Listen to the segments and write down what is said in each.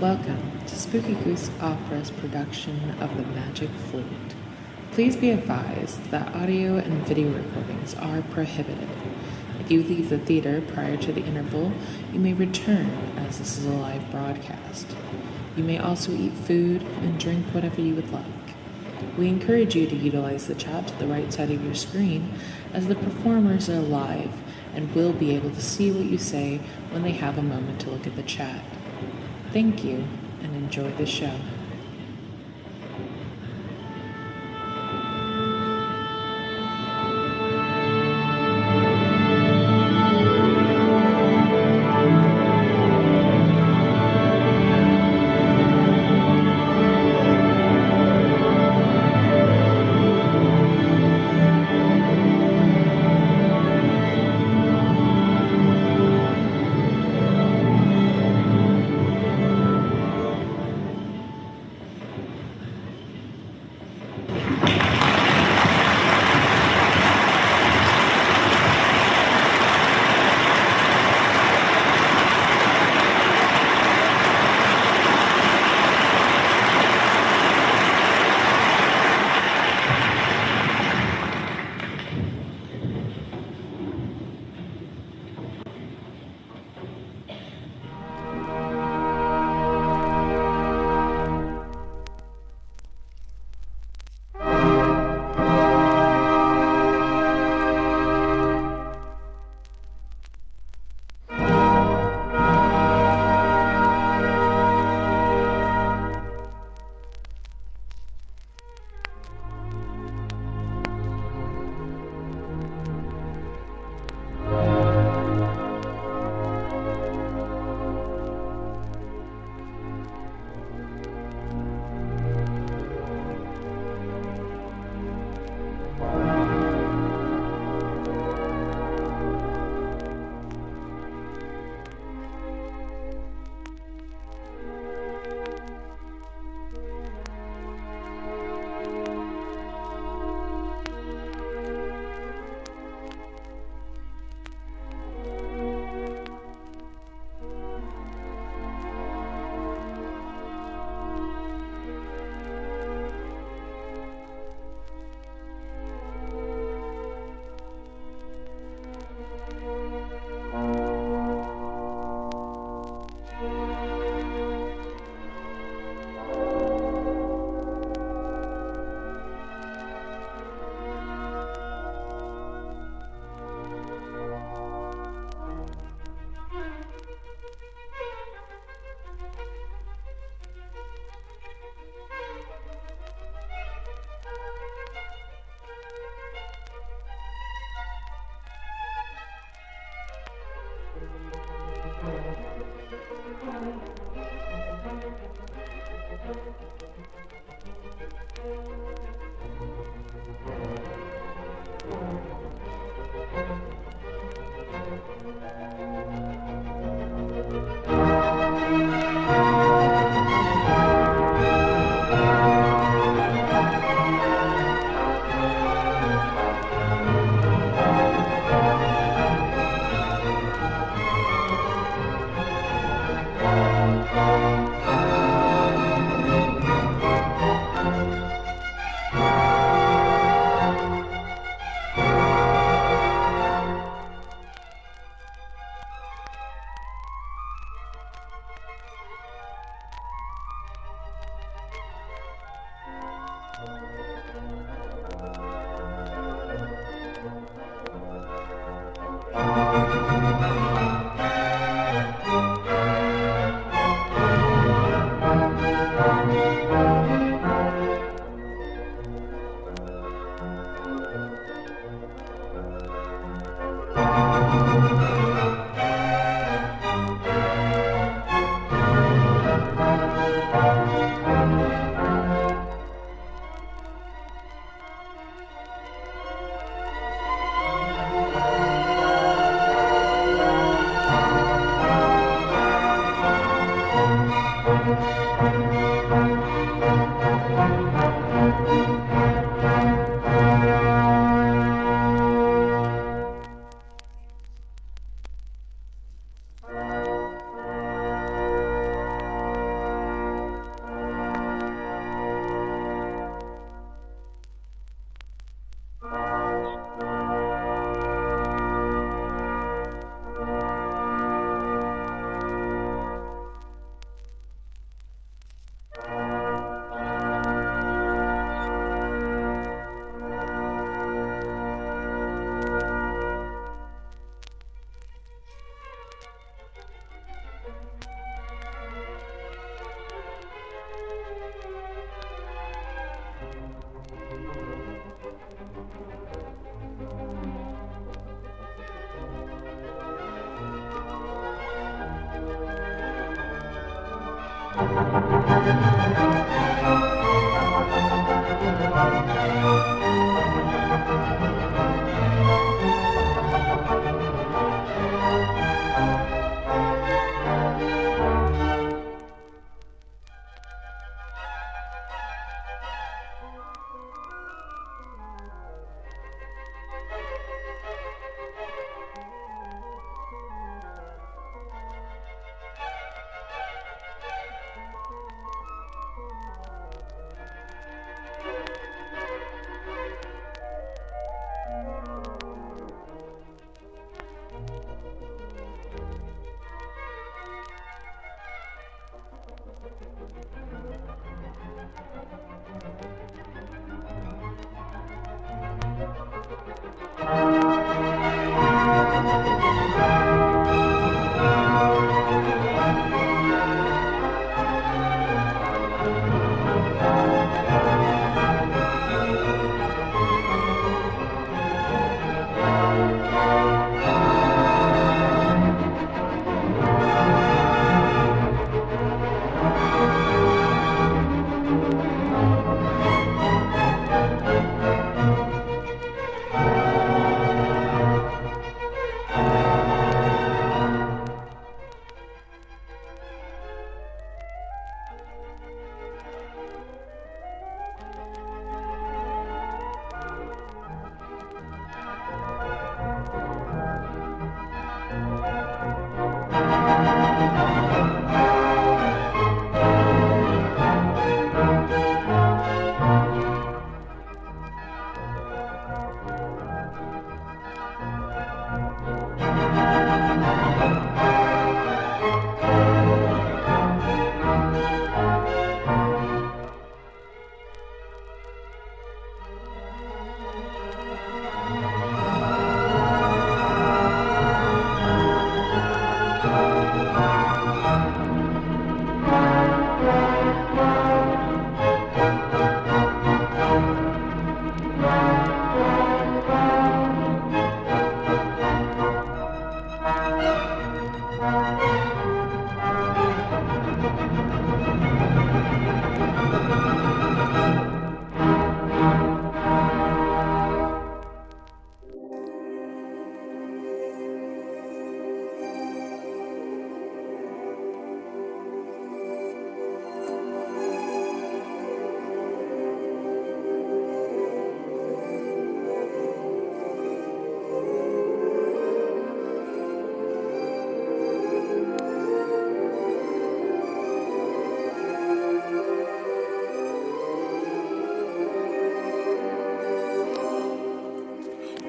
Welcome to Spooky Goose Opera's production of The Magic Flute. Please be advised that audio and video recordings are prohibited. If you leave the theater prior to the interval, you may return, as this is a live broadcast. You may also eat food and drink whatever you would like. We encourage you to utilize the chat to the right side of your screen, as the performers are live and will be able to see what you say when they have a moment to look at the chat. Thank you, and enjoy the show.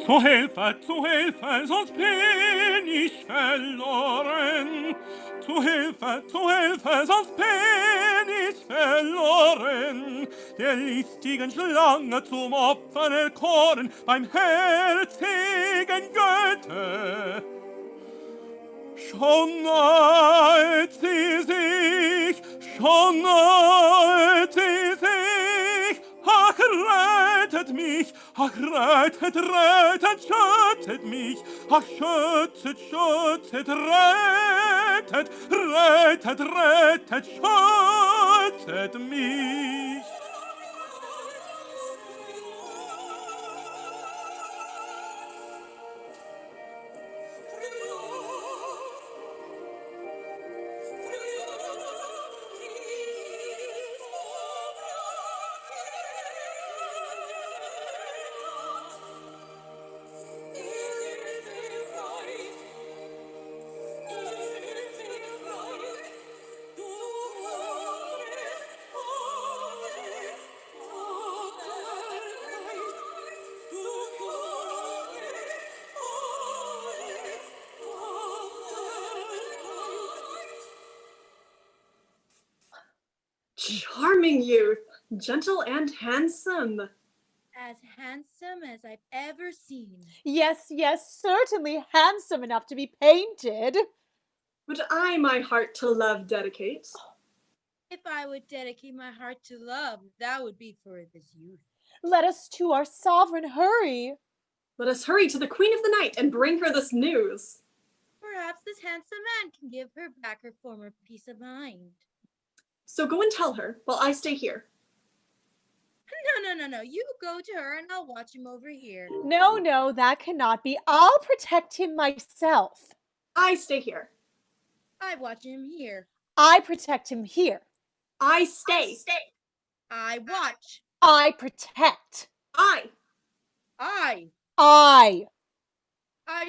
zu Hilfe, sonst bin ich verloren. Zu Hilfe, sonst bin ich verloren. Der listigen Schlange zum Opfer erkoren, beim herzigen Goethe. Schon nahet sie sich, schon nahet sie sich. Ach, rettet mich, ach, rettet, schüttet mich. Ach, schüttet, rettet, schüttet mich. Charming youth, gentle and handsome. As handsome as I've ever seen. Yes, certainly handsome enough to be painted. Would I my heart to love dedicate? If I would dedicate my heart to love, that would be for this youth. Let us to our sovereign hurry. Let us hurry to the Queen of the Night and bring her this news. Perhaps this handsome man can give her back her former peace of mind. So go and tell her, while I stay here. No. You go to her and I'll watch him over here. No, that cannot be. I'll protect him myself. I stay here. I watch him here. I protect him here. I stay. I watch. I protect. I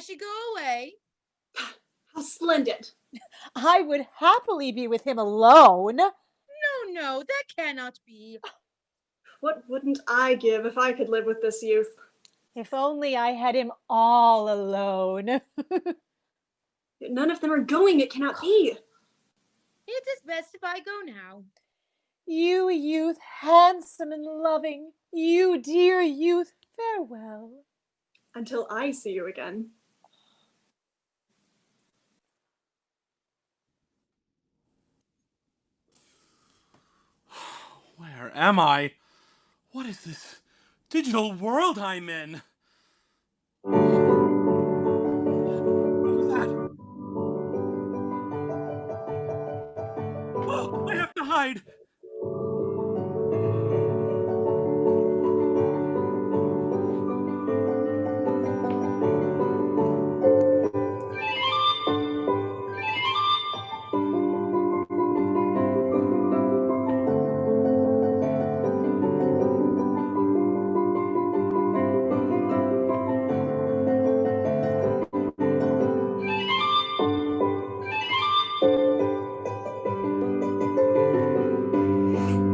should go away. How splendid. I would happily be with him alone. No, that cannot be. What wouldn't I give if I could live with this youth? If only I had him all alone. None of them are going, it cannot be. It is best if I go now. You youth, handsome and loving, you dear youth, farewell. Until I see you again. Where am I? What is this digital world I'm in? What's that? Oh, I have to hide!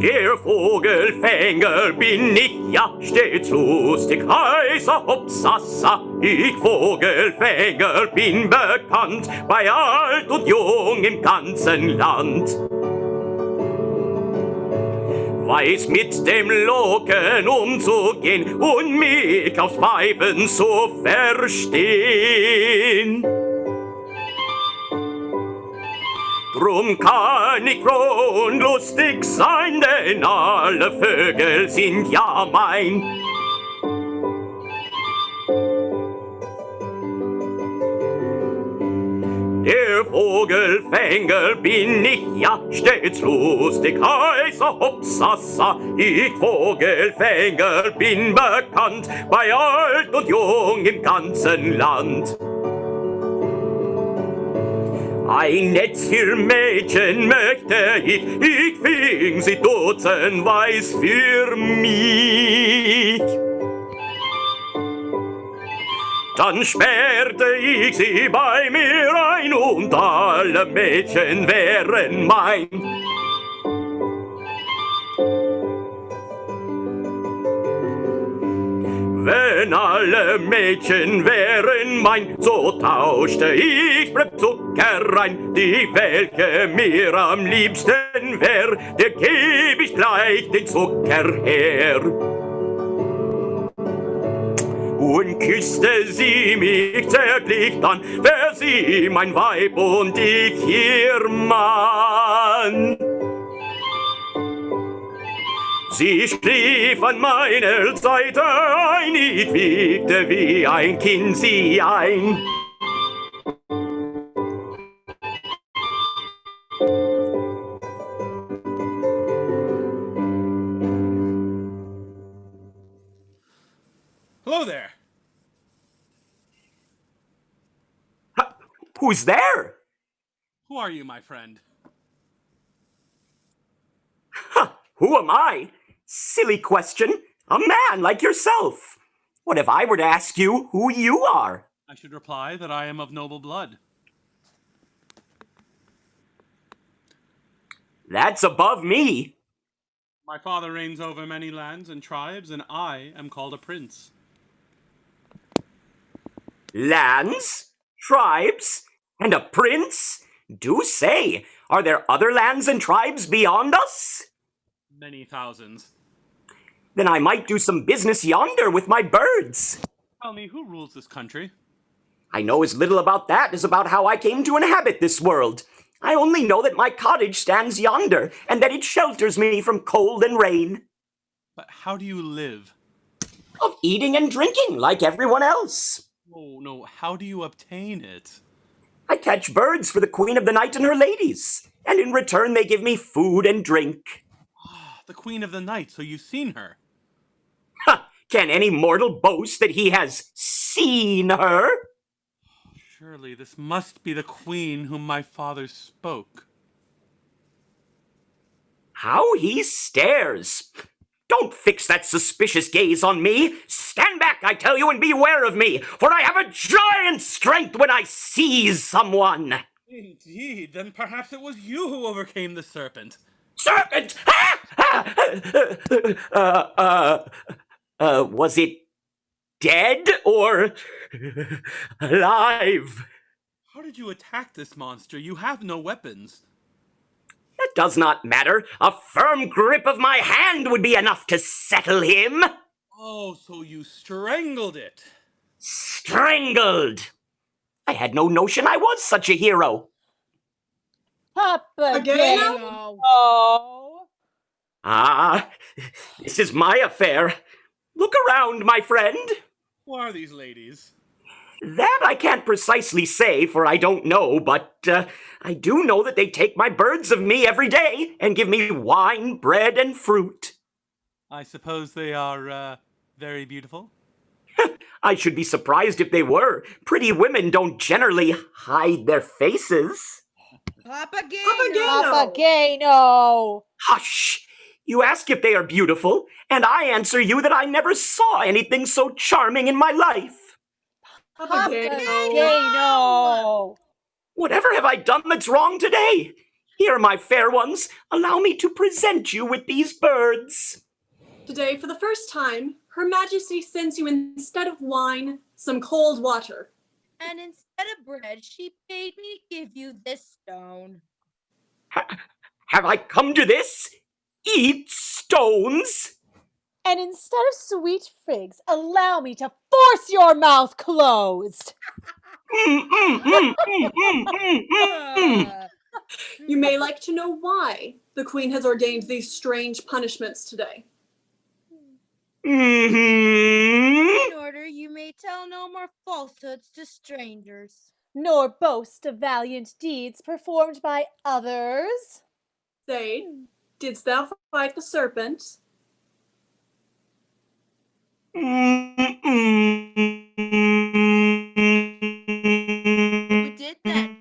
Der Vogelfänger bin ich, ja, stets lustig, heißer Hopsassa. Ich Vogelfänger bin bekannt, bei alt und jung im ganzen Land. Weiß mit dem Locken umzugehen und mich aufs Pfeifen zu verstehen. Drum kann ich froh und lustig sein, denn alle Vögel sind ja mein. Der Vogelfänger bin ich, ja, stets lustig, heißer Hopsassa. Ich Vogelfänger bin bekannt, bei alt und jung im ganzen Land. Ein Netz für Mädchen möchte ich fing sie dutzendweis für mich. Dann sperrte ich sie bei mir ein und alle Mädchen wären mein. Wenn wenn alle Mädchen wären mein, so tauschte ich Zucker rein. Die, welche mir am liebsten wär, der geb ich gleich den Zucker her. Und küsste sie mich zärtlich, dann wär sie mein Weib und ich ihr Mann. Sie schlief an meiner Seite ein, ich wiegte wie ein Kind sie ein. Hello there. Who's there? Who are you, my friend? Who am I? Silly question. A man like yourself. What if I were to ask you who you are? I should reply that I am of noble blood. That's above me. My father reigns over many lands and tribes, and I am called a prince. Lands? Tribes? And a prince? Do say, are there other lands and tribes beyond us? Many thousands. Then I might do some business yonder with my birds. Tell me, who rules this country? I know as little about that as about how I came to inhabit this world. I only know that my cottage stands yonder, and that it shelters me from cold and rain. But how do you live? Of eating and drinking, like everyone else. Oh, no, how do you obtain it? I catch birds for the Queen of the Night and her ladies, and in return they give me food and drink. The Queen of the Night, so you've seen her. Ha! Can any mortal boast that he has seen her? Surely this must be the queen whom my father spoke. How he stares! Don't fix that suspicious gaze on me! Stand back, I tell you, and beware of me, for I have a giant strength when I seize someone! Indeed, then perhaps it was you who overcame the serpent. Serpent! Was it dead or alive? How did you attack this monster? You have no weapons. That does not matter. A firm grip of my hand would be enough to settle him. Oh, so you strangled it. Strangled! I had no notion I was such a hero. Papageno. No. Oh. Ah, this is my affair. Look around, my friend. Who are these ladies? That I can't precisely say, for I don't know, but I do know that they take my birds of me every day and give me wine, bread, and fruit. I suppose they are, very beautiful? I should be surprised if they were. Pretty women don't generally hide their faces. Papageno. Papageno. Hush! You ask if they are beautiful, and I answer you that I never saw anything so charming in my life. Papageno. Whatever have I done that's wrong today? Here, my fair ones, allow me to present you with these birds. Today, for the first time, Her Majesty sends you, instead of wine, some cold water. And instead of bread, she paid me to give you this stone. Have I come to this? Eat stones? And instead of sweet figs, allow me to force your mouth closed. You may like to know why the Queen has ordained these strange punishments today. In order you may tell no more falsehoods to strangers. Nor boast of valiant deeds performed by others. Say, didst thou fight the serpent? Who did then?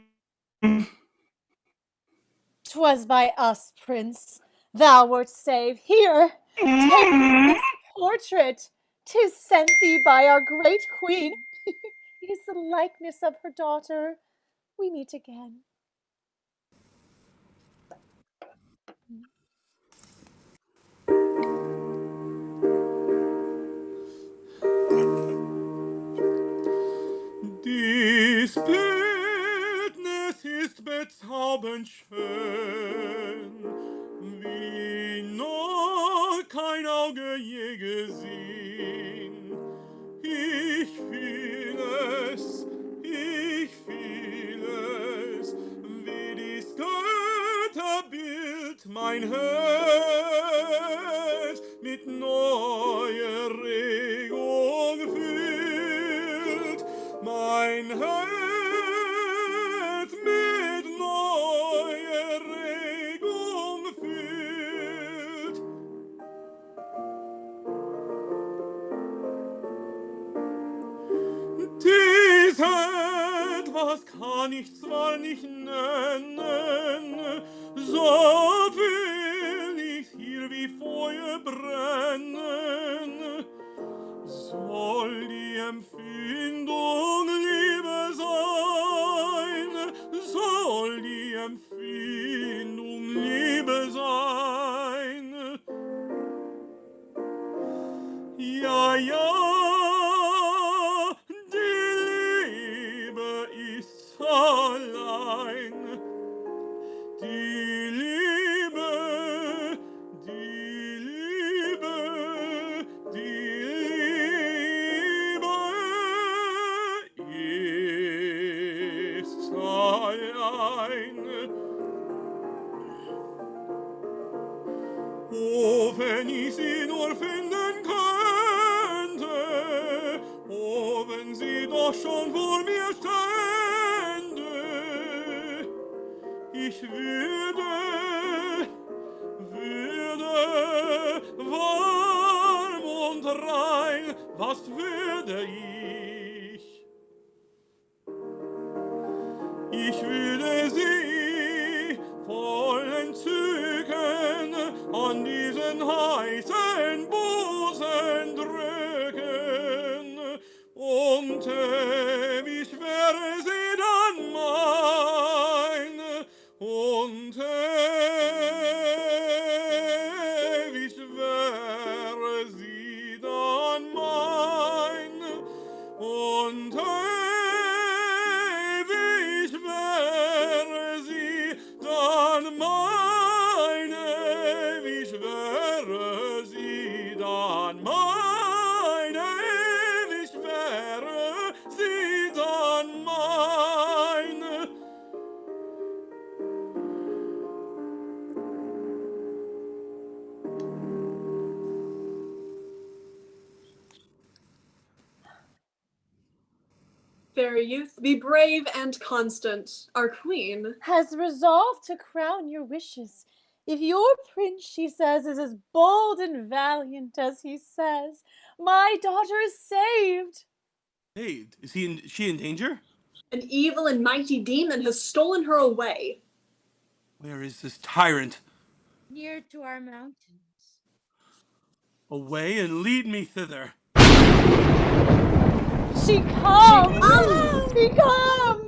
'Twas by us, Prince. Thou wert saved. Here, take this portrait. 'Tis sent thee by our great queen. It is the likeness of her daughter. We meet again. Abend schön, wie noch kein Auge je gesehen. Ich fühl es, wie dies Götterbild mein Herz mit neuer Regung füllt. Mein Herz mit neuer Regung füllt. Dies etwas kann ich zwar nicht nennen, so will ich hier wie Feuer brennen. Soll die Empfindung Liebe sein, soll die Empfindung Liebe sein. Ja, ja, die Liebe ist allein. Die Liebe, die Liebe, die Liebe ist allein. Oh, wenn ich sie nur finden könnte, oh, wenn sie doch schon vor mir stände, ich würde warm und rein, was würde ich? Ich würde sie voll Entzücken an diesen heißen Busen drücken, und ewig wäre sie dann mein, und ewig wäre sie dann mein, und ewig wäre sie dann mein, ewig wäre sie dann mein, ewig wäre sie dann mein. Fair youth, be brave and constant. Our queen has resolved to crown your wishes. If your prince, she says, is as bold and valiant as he says, my daughter is saved. Saved? Is she in danger? An evil and mighty demon has stolen her away. Where is this tyrant? Near to our mountains. Away and lead me thither. She comes! She comes!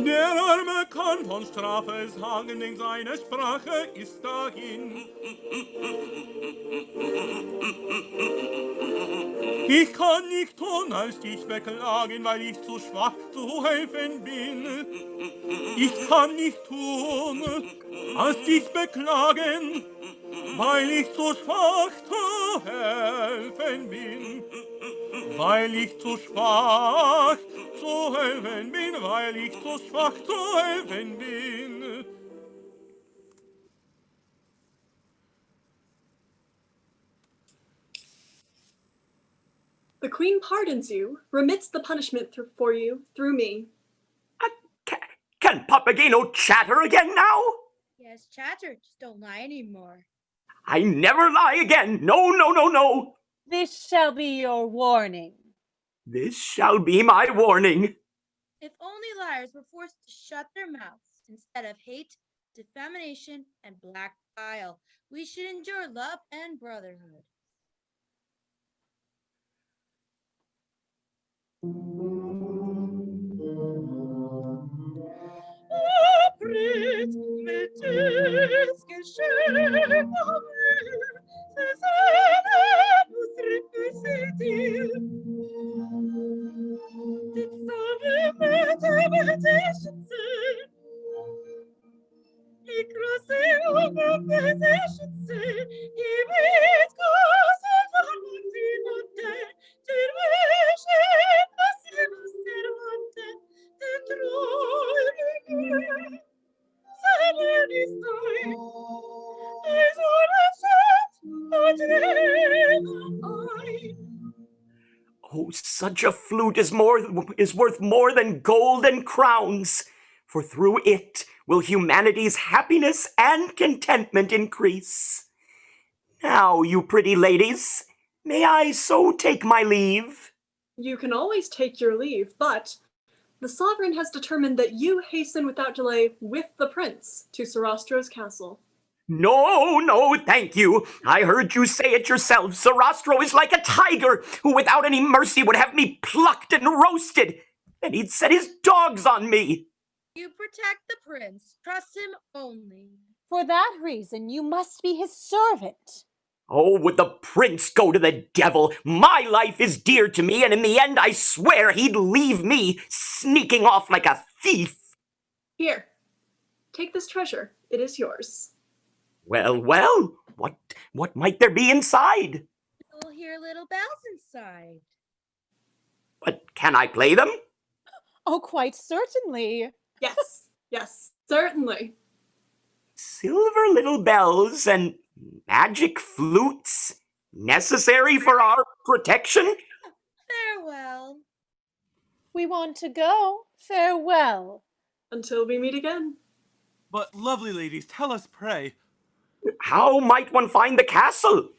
Der Arme kann von Strafe es hagen, denn seine Sprache ist dahin. Ich kann nicht tun, als dich beklagen, weil ich zu schwach zu helfen bin. Ich kann nicht tun, als dich beklagen, weil ich zu schwach zu helfen bin. Weil ich zu schwach zu helfen bin, weil ich zu schwach zu helfen bin. The queen pardons you, remits the punishment for you through me. Can Papageno chatter again now? Yes, chatter, just don't lie anymore. I never lie again. No, no, no, no. This shall be your warning. This shall be my warning. If only liars were forced to shut their mouths instead of hate, defamation, and black bile, we should endure love and brotherhood. Oh, such a flute is worth more than gold and crowns, for through it will humanity's happiness and contentment increase. Now, you pretty ladies, may I so take my leave? You can always take your leave, but the sovereign has determined that you hasten without delay with the prince to Sarastro's castle. No, no, thank you. I heard you say it yourself. Sarastro is like a tiger who without any mercy would have me plucked and roasted. Then he'd set his dogs on me. You protect the prince. Trust him only. For that reason, you must be his servant. Oh, would the prince go to the devil? My life is dear to me, and in the end I swear he'd leave me sneaking off like a thief. Here, take this treasure. It is yours. Well, well, what might there be inside? You'll hear little bells inside. But can I play them? Oh, quite certainly. Yes, yes, certainly. Silver little bells and magic flutes necessary for our protection? Farewell. We want to go. Farewell. Until we meet again. But, lovely ladies, tell us, pray, How might one find the castle?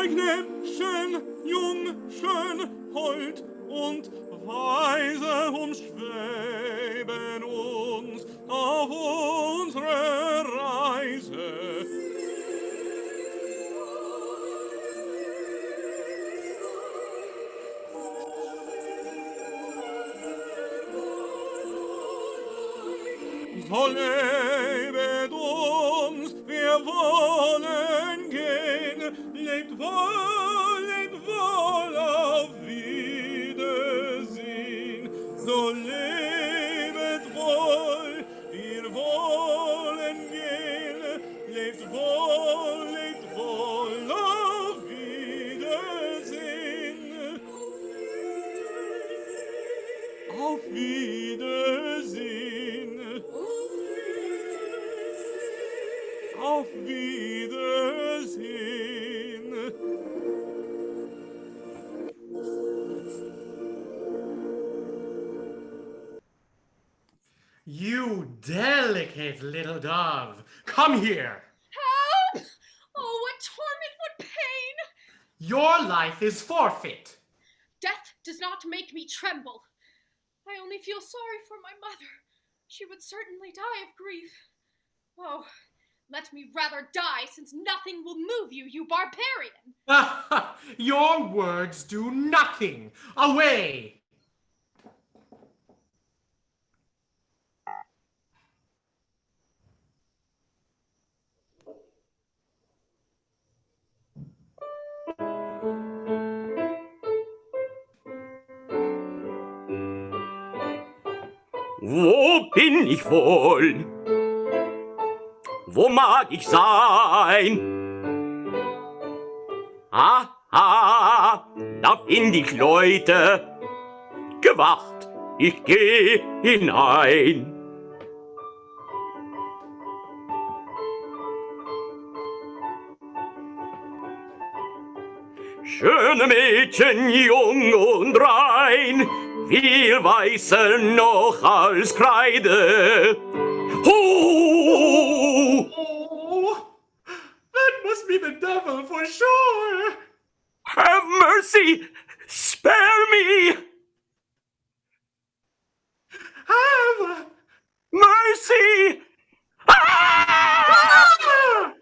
Knäppchen, jung, schön, hold und weise umschweben uns auf unsere Reise. So lebet uns, wir wollen gehen, lebt wohl auf Wiedersehen. So lebet wohl, wir wollen gehen, lebt wohl auf Wiedersehen. Auf Wiedersehen. Auf Wiedersehen. You delicate little dove, come here. Help! Oh, what torment, what pain! Your life is forfeit. Death does not make me tremble. I only feel sorry for my mother. She would certainly die of grief. Oh, let me rather die, since nothing will move you, you barbarian! Your words do nothing. Away! Wo bin ich wohl? Wo mag ich sein? Aha, da find ich Leute. Gewacht, ich geh hinein. Schöne Mädchen, jung und rein, viel weißer noch als Kreide. Oh, that must be the devil for sure. Have mercy! Spare me! Have Mercy! Ah!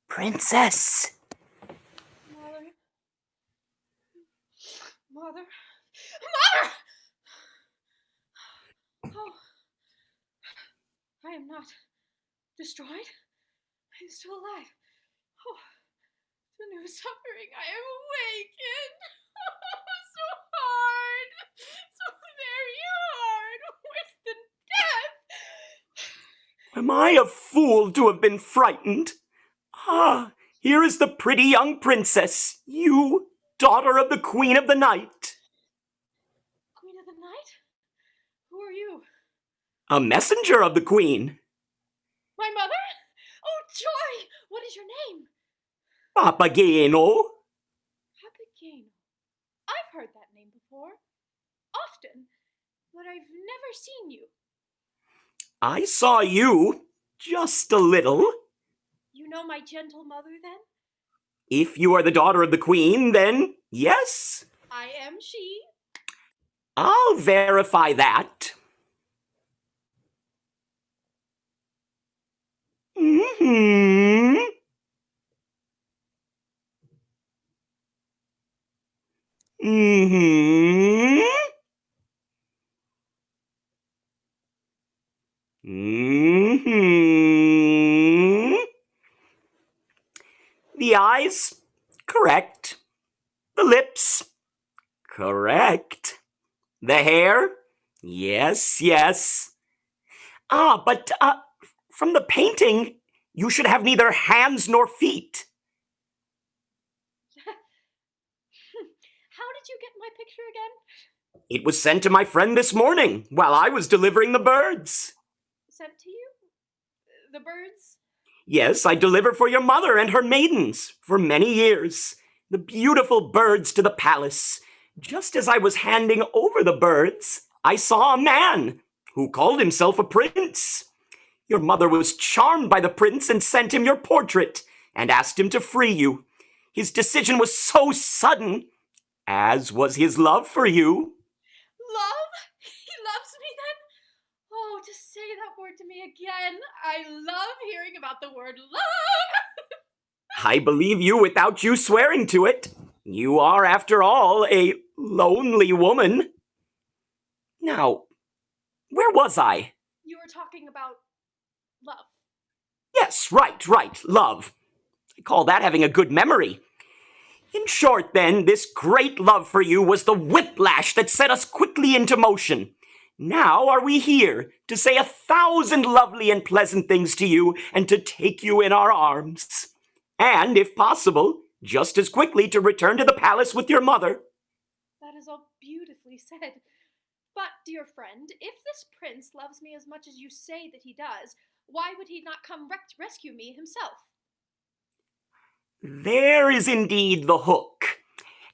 Princess! Mother! Oh, I am not destroyed. I'm still alive. Oh, the new suffering. I am awakened. So hard. So very hard. Worse than death. Am I a fool to have been frightened? Ah, here is the pretty young princess, you, daughter of the Queen of the Night. Queen of the Night? Who are you? A messenger of the Queen. My mother? Oh, joy! What is your name? Papageno. Papageno. I've heard that name before. Often. But I've never seen you. I saw you, just a little. You know my gentle mother, then? If you are the daughter of the Queen, then yes. I am she. I'll verify that. Mm-hmm. Mm-hmm. Mm-hmm. The eyes, correct. The lips, correct. The hair, yes, yes. But from the painting, you should have neither hands nor feet. How did you get my picture again? It was sent to my friend this morning while I was delivering the birds. Sent to you? the birds? Yes, I delivered for your mother and her maidens for many years. The beautiful birds to the palace. Just as I was handing over the birds, I saw a man who called himself a prince. Your mother was charmed by the prince and sent him your portrait and asked him to free you. His decision was so sudden, as was his love for you. Love? He loves me then? Oh, to say that word to me again. I love hearing about the word love. I believe you without you swearing to it. You are, after all, a lonely woman. Now, where was I? You were talking about love. Yes, right, love. I call that having a good memory. In short, then, this great love for you was the whiplash that set us quickly into motion. Now are we here to say 1,000 lovely and pleasant things to you and to take you in our arms. And, if possible, just as quickly to return to the palace with your mother. That is all beautifully said. But, dear friend, if this prince loves me as much as you say that he does, why would he not come rescue me himself? There is indeed the hook.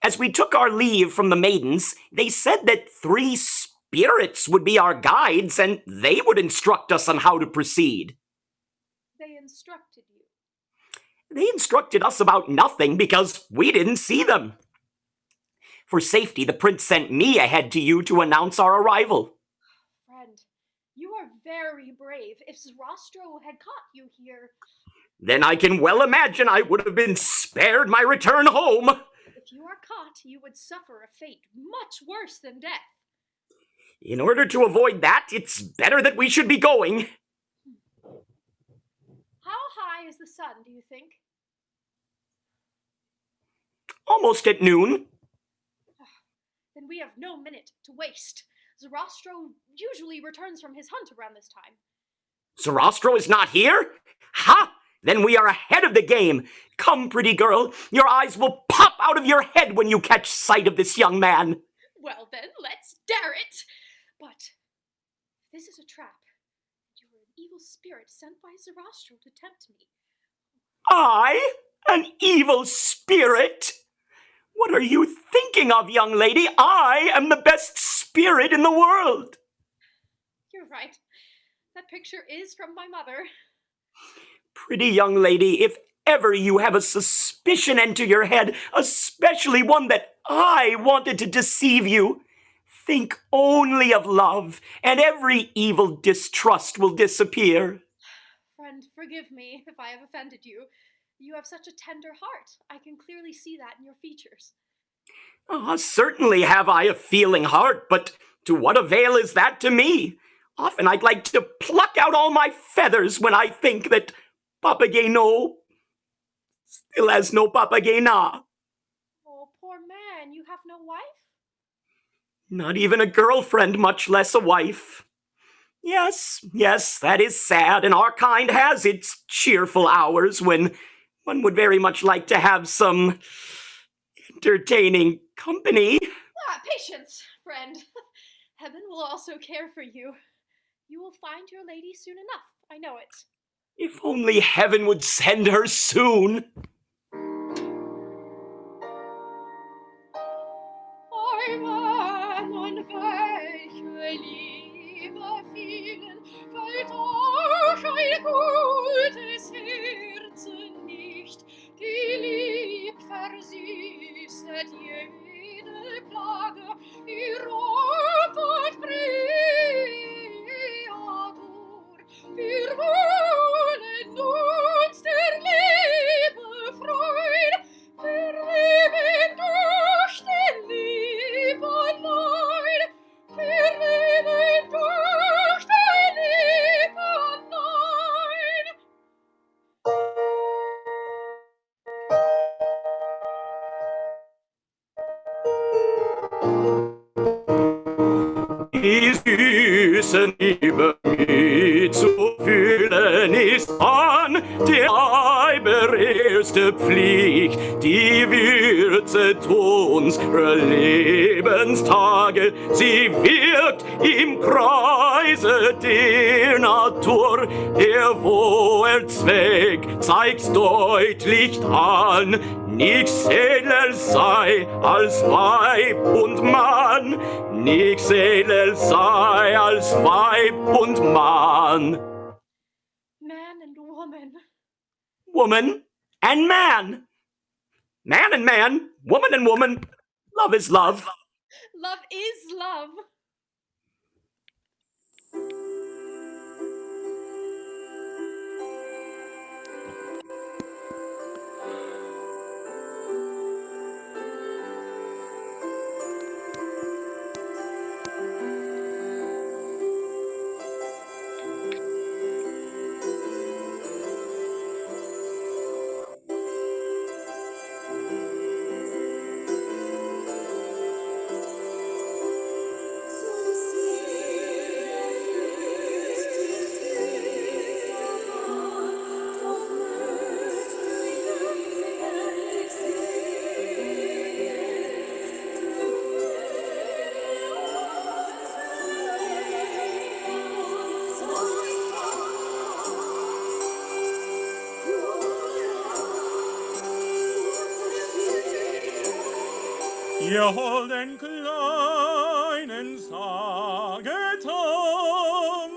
As we took our leave from the maidens, they said that 3 spirits would be our guides and they would instruct us on how to proceed. They instructed you? They instructed us about nothing because we didn't see them. For safety, the prince sent me ahead to you to announce our arrival. Friend, you are very brave. If Zarastro had caught you here... Then I can well imagine I would have been spared my return home. If you are caught, you would suffer a fate much worse than death. In order to avoid that, it's better that we should be going. How high is the sun, do you think? Almost at noon. Then we have no minute to waste. Zarastro usually returns from his hunt around this time. Zarastro is not here? Ha! Then we are ahead of the game. Come, pretty girl, your eyes will pop out of your head when you catch sight of this young man. Well then, let's dare it! But this is a trap. You are an evil spirit sent by Zarastro to tempt me. I? An evil spirit? What are you thinking of, young lady? I am the best spirit in the world. You're right. That picture is from my mother. Pretty young lady, if ever you have a suspicion enter your head, especially one that I wanted to deceive you, think only of love, and every evil distrust will disappear. Friend, forgive me if I have offended you. You have such a tender heart. I can clearly see that in your features. Certainly have I a feeling heart, but to what avail is that to me? Often I'd like to pluck out all my feathers when I think that Papageno still has no Papagena. Oh, poor man, you have no wife? Not even a girlfriend, much less a wife. Yes, that is sad, and our kind has its cheerful hours when one would very much like to have some entertaining company. Patience, friend. Heaven will also care for you. You will find your lady soon enough, I know it. If only heaven would send her soon. An welche Liebe vielen, fällt auch ein gutes Herzen nicht. Die Lieb versüßet jede Plage, ihr Ruf und Kreatur. Wir wollen uns der Liebe freuen, verleben durch den Lieb allein, verleben durch den Lieb allein. Die süße Liebe mitzufühlen ist an der Weiber erste Pflicht. Die Würze Grenze unserer Lebenstage. Sie wirkt im Kreise der Natur, der wo er Zweck zeigt's deutlich an. Nichts edler sei als Weib und Mann, nichts edler sei als Weib und Mann. Man and woman. Woman and man. Man and man, woman and woman. Love is love. Love is love. Ihr holden Kleinen, saget an,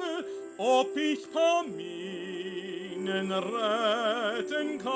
ob ich Paminen retten kann.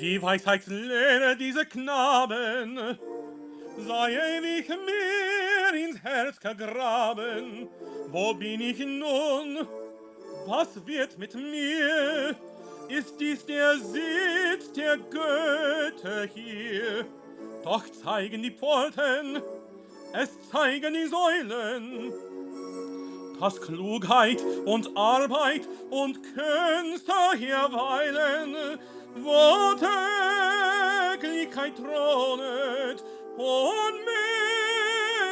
Die Weisheitslehre dieser Knaben sei ewig mir ins Herz gegraben. Wo bin ich nun? Was wird mit mir? Ist dies der Sitz der Götter hier? Doch zeigen die Pforten, es zeigen die Säulen, dass Klugheit und Arbeit und Künste hier weilen, wo Täglichkeit thronet und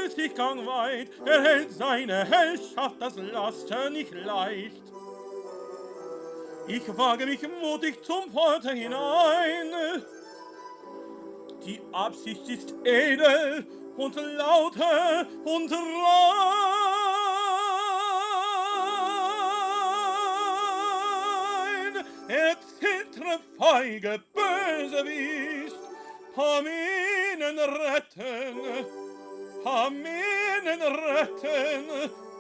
Mäßiggang weit, erhält seine Herrschaft das Laster nicht leicht. Ich wage mich mutig zum Pforte hinein, die Absicht ist edel und lauter und rein. Erzittere feige Bösewicht, Paminen retten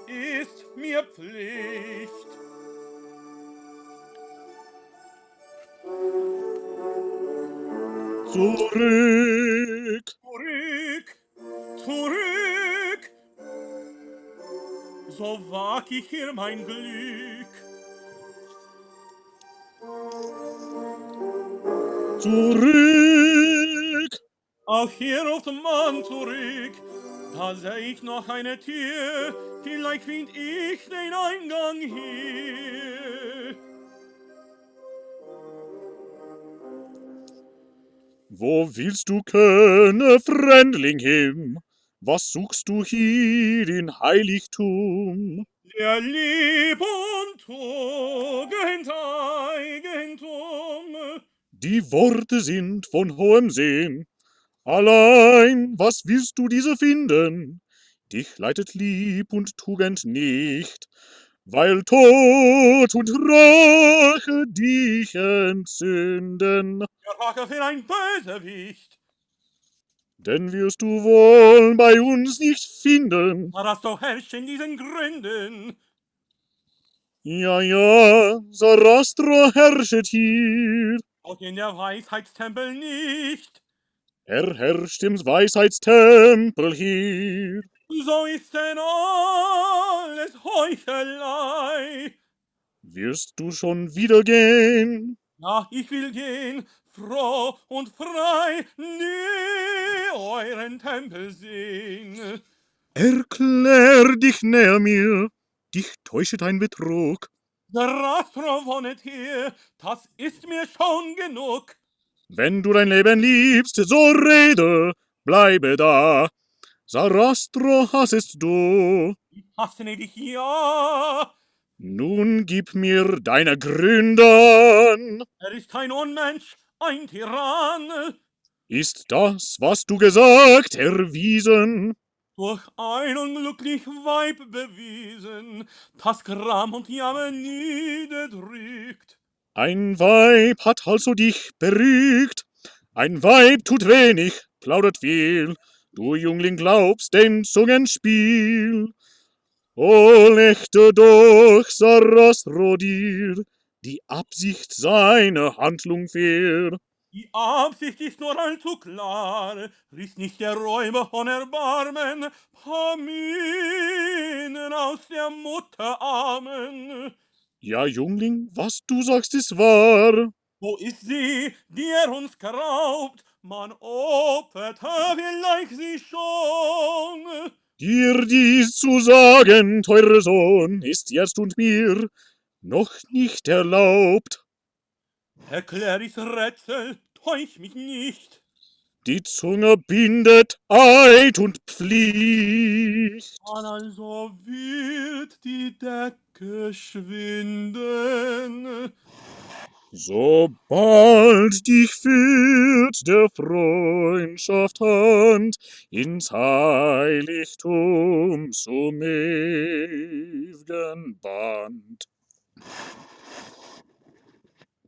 ist mir Pflicht. Zurück! Zurück! So wag ich hier mein Glück. Zurück! Auch hier ruft man zurück. Da seh ich noch eine Tür, vielleicht find ich den Eingang hier. Wo willst du können, Fremdling hin? Was suchst du hier in Heiligtum? Der Lieb und Tugend Eigentum. Die Worte sind von hohem Sinn. Allein, was willst du diese finden? Dich leitet Lieb und Tugend nicht, weil Tod und Rache dich entzünden. Der Rache für ein Bösewicht. Denn wirst du wohl bei uns nicht finden. Was doch herrscht in diesen Gründen? Ja, ja, Sarastro herrschet hier. Auch in der Weisheitstempel nicht. Herrscht im Weisheitstempel hier. So ist denn alles Heuchelei. Wirst du schon wieder gehen? Ja, ich will gehen, froh und frei, nie euren Tempel sehen. Erklär dich näher mir, dich täuschet ein Betrug. Der Rastro wohnet hier, das ist mir schon genug. Wenn du dein Leben liebst, so rede, bleibe da. Sarastro hassest du. Ich hasse dich, ja. Nun gib mir deine Gründe an. Er ist kein Unmensch, ein Tyrann. Ist das, was du gesagt, erwiesen? Durch ein unglücklich Weib bewiesen, das Gram und Jammer niederdrückt. Ein Weib hat also dich berügt. Ein Weib tut wenig, plaudert viel. Du Jüngling glaubst dem Zungenspiel. O lächte doch Sarastro dir, die Absicht seiner Handlung fair. Die Absicht ist nur allzu klar, riss nicht der Räuber von Erbarmen, Paminen aus der Mutterarmen. Ja, Jüngling, was du sagst, ist wahr. Wo ist sie, die uns geraubt? Man opferte vielleicht sie schon. Dir dies zu sagen, teurer Sohn, ist jetzt und mir noch nicht erlaubt. Erklär ich's Rätsel, täusch mich nicht. Die Zunge bindet Eid und Pflicht. Dann also wird die Decke schwinden. Sobald dich führt der Freundschaft Hand ins Heiligtum zum ewigen Band.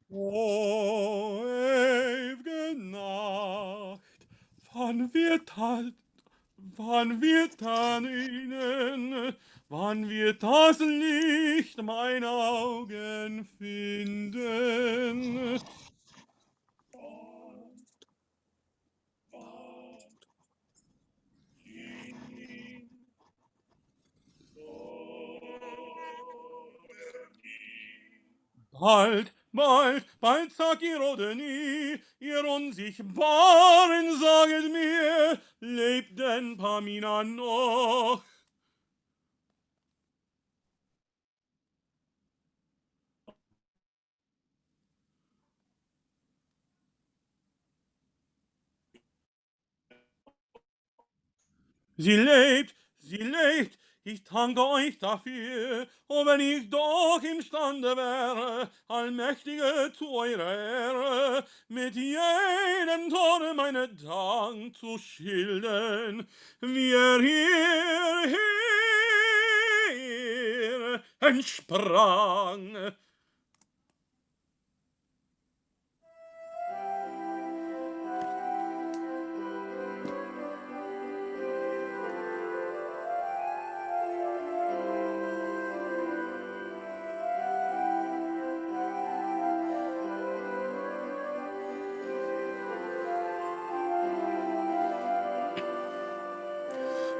O ew'ge Nacht, wann wird an ihnen, wann wird das Licht mein Augen finden? Bald sag ihr oder nie, ihr Unsichtbaren saget mir, lebt denn Pamina noch? Sie lebt, ich danke euch dafür, oh, wenn ich doch imstande wäre, Allmächtige zu eurer Ehre, mit jedem Tone meinen Dank zu schildern, wie er hier entsprang.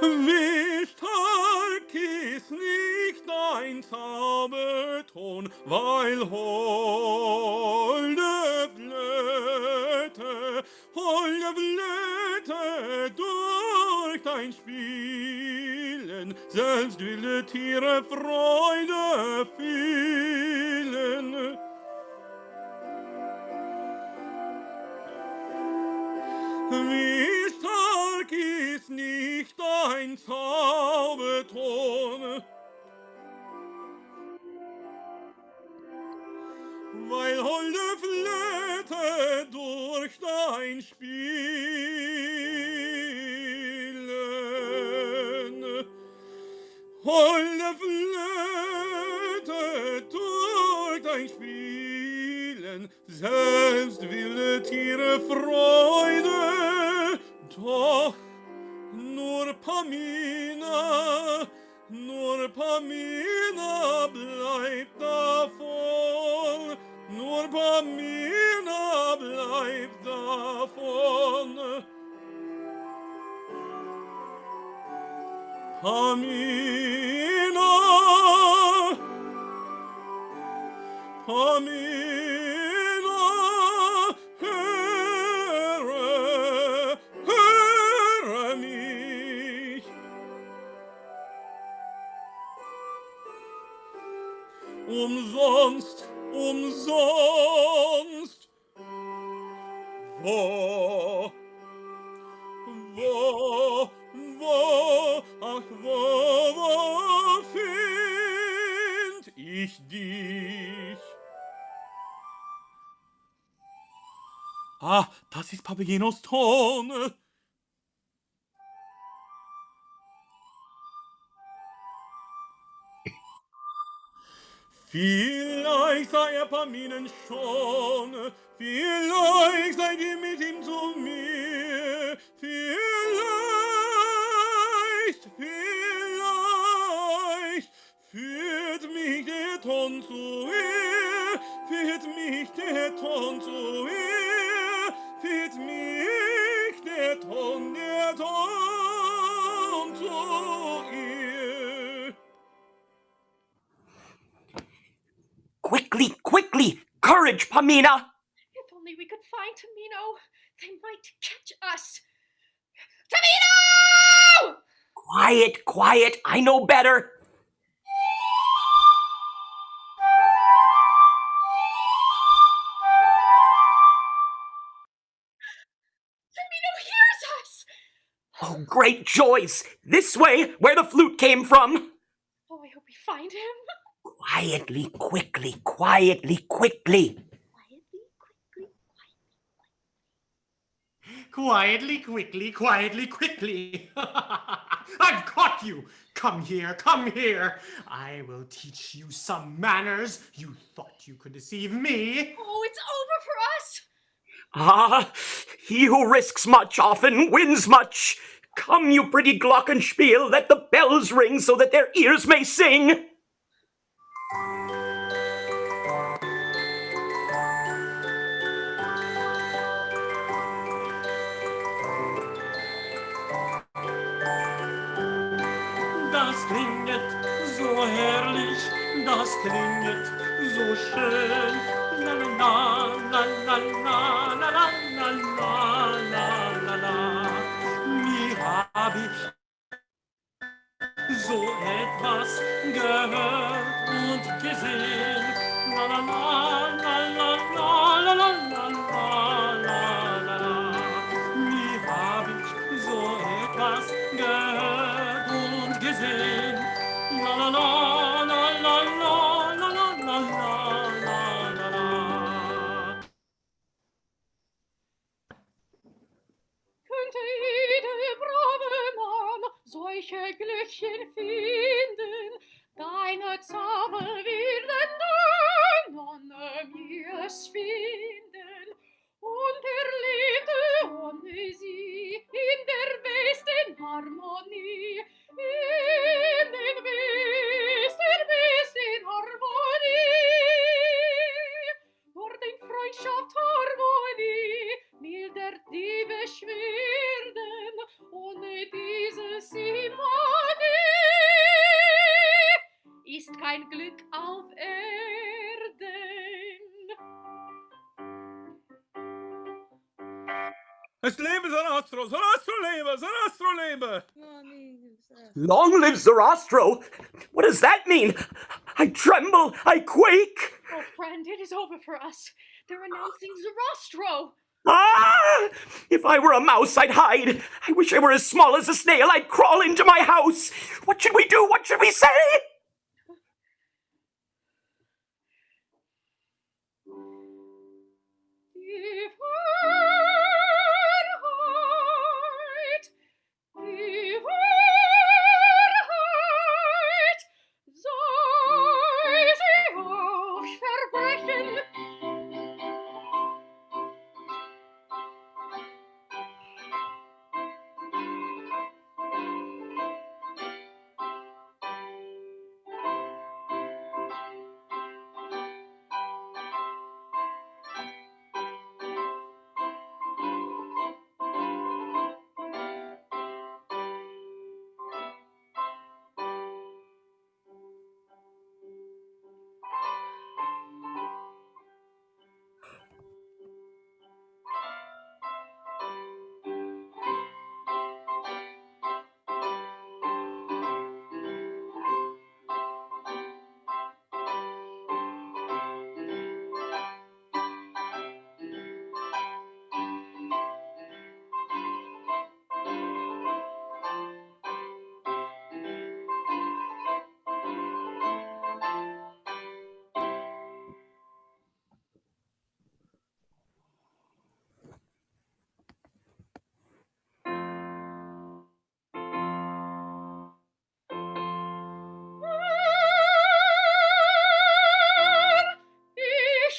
Wie stark ist nicht dein Zauberton, weil holde Flöte durch dein Spielen, selbst wilde Tiere Freude fühlen. Wie stark ist nicht dein Zauberton, weil holde Flöte durch dein Spielen, holde Flöte durch dein Spielen, selbst wilde Tiere Freude, doch nur Pamina, nur nur Pamina bleibt davon, nur Pamina bleibt davon. Pamina, Pamina, höre mich. Umsonst, wo, ach, wo find ich dich? Ah, das ist Papagenos Ton. Vielleicht sei Paminen schon, vielleicht seid ihr mit ihm zu mir, vielleicht führt mich der Ton zu ihr, führt mich der Ton zu ihr, führt mich der Ton zu ihr. Quickly, quickly! Courage, Pamina! If only we could find Tamino, they might catch us. Tamino! Quiet, quiet, I know better. Tamino hears us! Oh, great joys! This way, where the flute came from! Oh, I hope we find him. Quietly, quickly, quietly, quickly! Quietly, quickly, quietly, quickly. I've caught you. Come here, come here. I will teach you some manners. You thought you could deceive me. Oh, it's over for us. Ah, he who risks much often wins much. Come, you pretty glockenspiel, let the bells ring so that their ears may sing. Das klinget so herrlich, das klinget so schön. La la la la la la la la la la la. Nie hab ich so etwas gehört und gesehen. La la la la la la la la la la la la. Nie hab ich so etwas gehört und gesehen. La la la la la la la la la la la la. Könnte jede brave Mann solche Glöckchen finden, deine Zauber werden der Nonne mir's finden. Und lebte ohne sie in der besten Harmonie, in der besten Harmonie. Dort in Freundschaft Harmonie, milder die Beschwerden, ohne diese Sympathie ist kein Glück auf Erden. Es lebe Sarastro, Sarastro lebe, Sarastro lebe! Long live Zarastro! What does that mean? I tremble, I quake! Oh, friend, it is over for us. They're announcing Zarastro. Ah! If I were a mouse, I'd hide. I wish I were as small as a snail. I'd crawl into my house. What should we do? What should we say? Die Wahrheit, die Wahrheit, sei sie auch Verbrechen.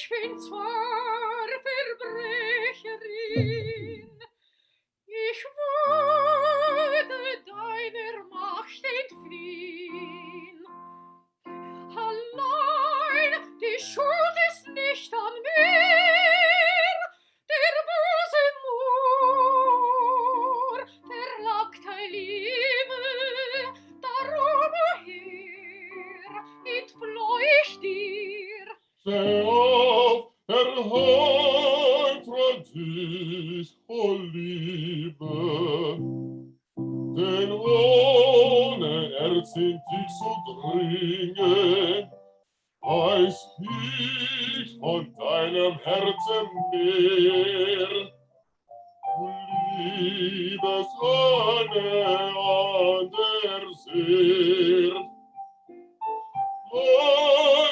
Ich bin zwar Verbrecherin, ich würde deiner Macht entfliehen. Allein die Schuld ist nicht an mir, der böse Moor verlangt dein Leben, darum her entfloh ich dir. Steh auf, erheitra dich, o Liebe, denn ohne Erzint dich zu dringen, weiß ich von deinem Herzen mehr. Liebesahne an der See,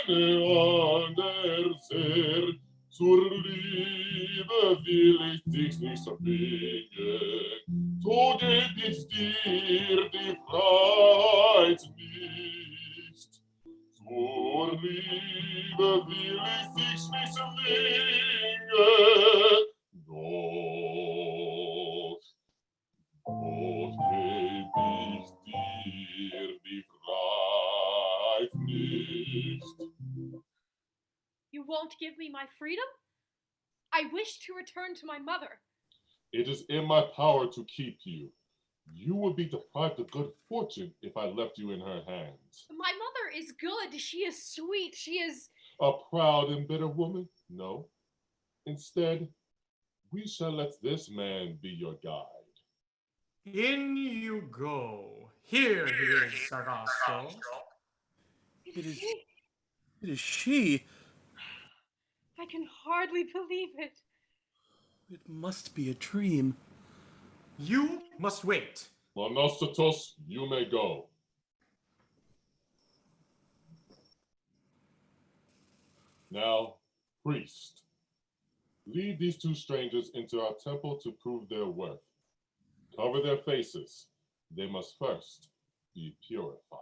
an der See, zur Liebe will ich dich nicht zwingen, Tode gibt dir die Freiheit nicht. Zur Liebe will ich dich nicht zwingen, doch geb ich dir die Freiheit nicht. You won't give me my freedom? I wish to return to my mother. It is in my power to keep you. You would be deprived of good fortune if I left you in her hands. My mother is good. She is sweet. She is... A proud and bitter woman? No. Instead, we shall let this man be your guide. In you go. Here he is, Sarastro. It It is she. I can hardly believe it. It must be a dream. You must wait. Monostatos, you may go. Now, priest, lead these two strangers into our temple to prove their worth. Cover their faces. They must first be purified.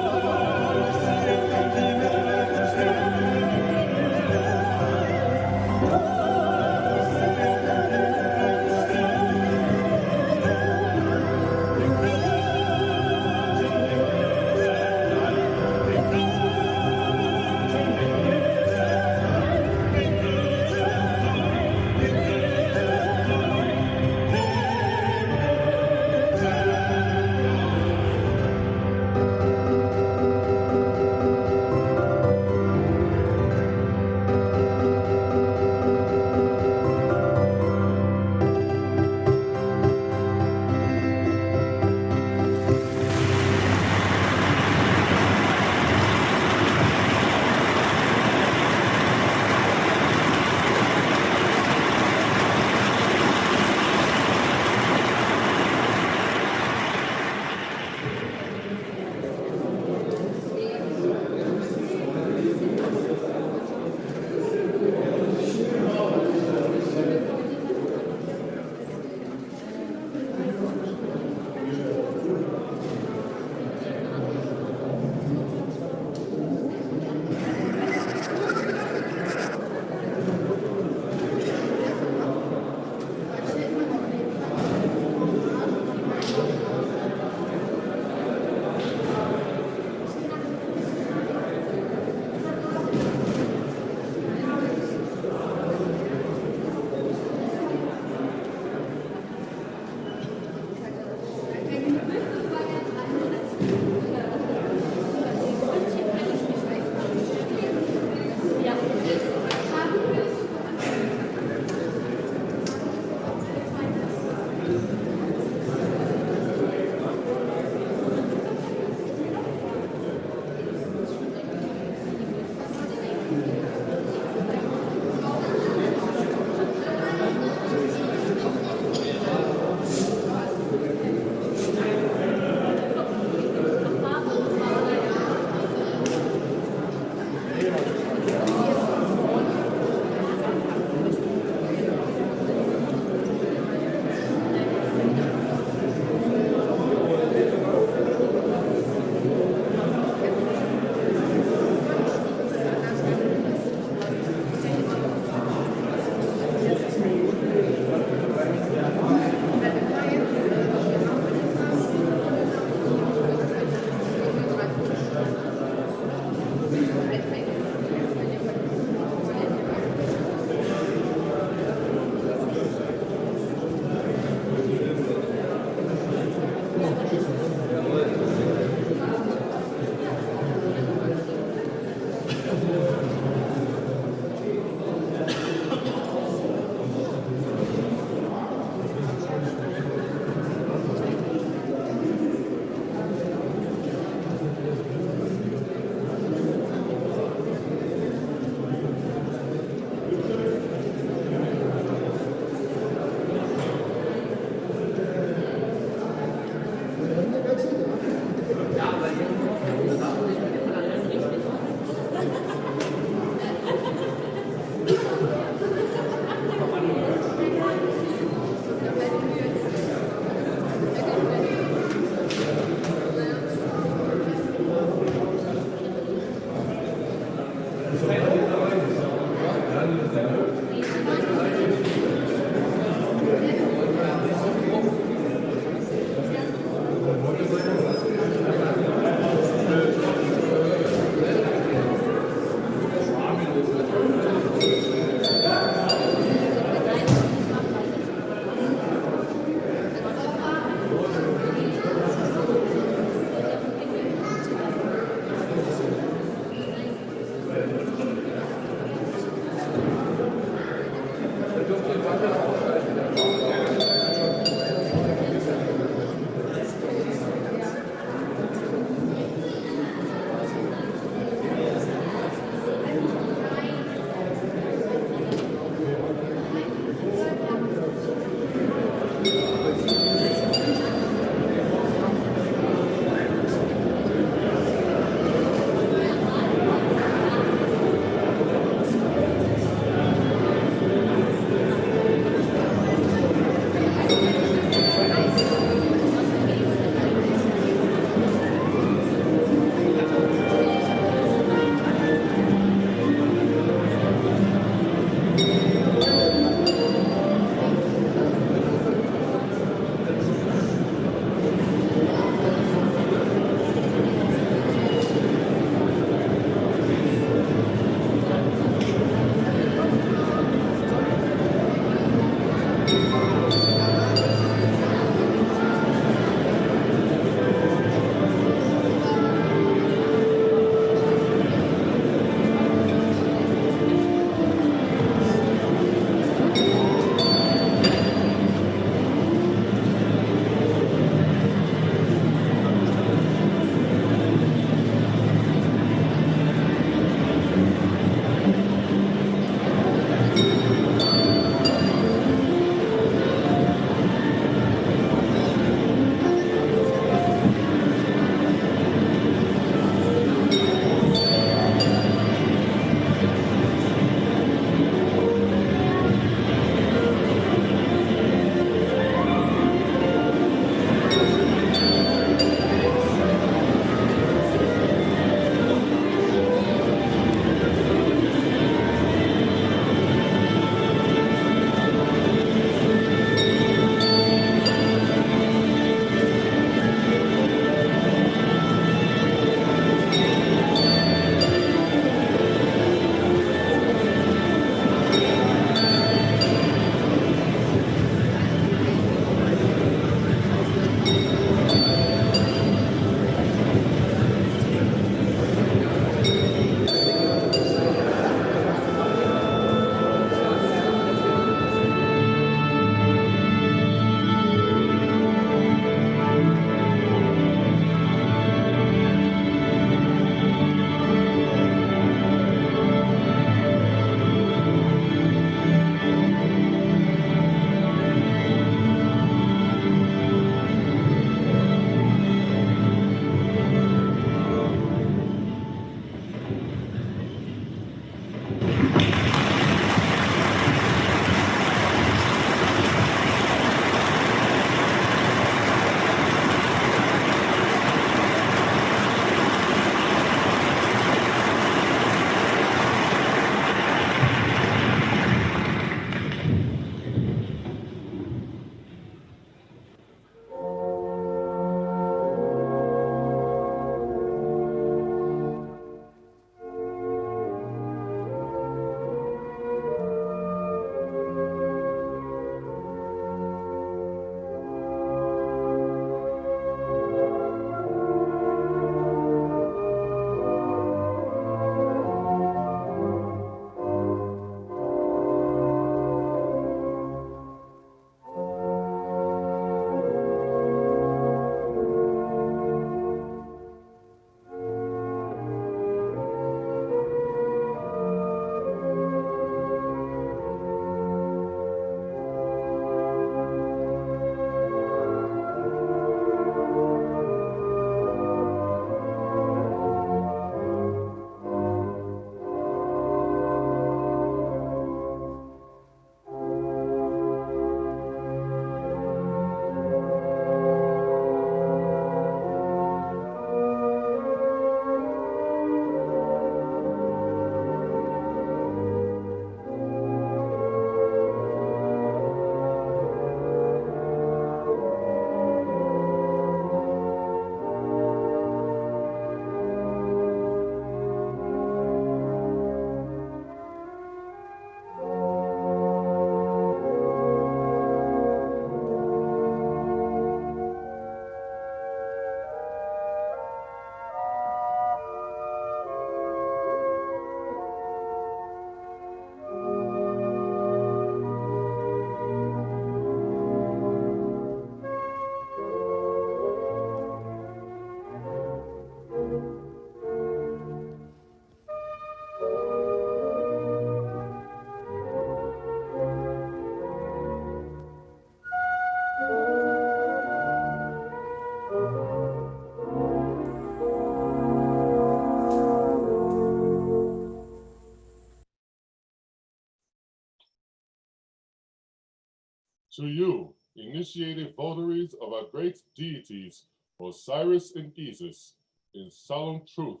To you, initiated votaries of our great deities, Osiris and Isis, in solemn truth,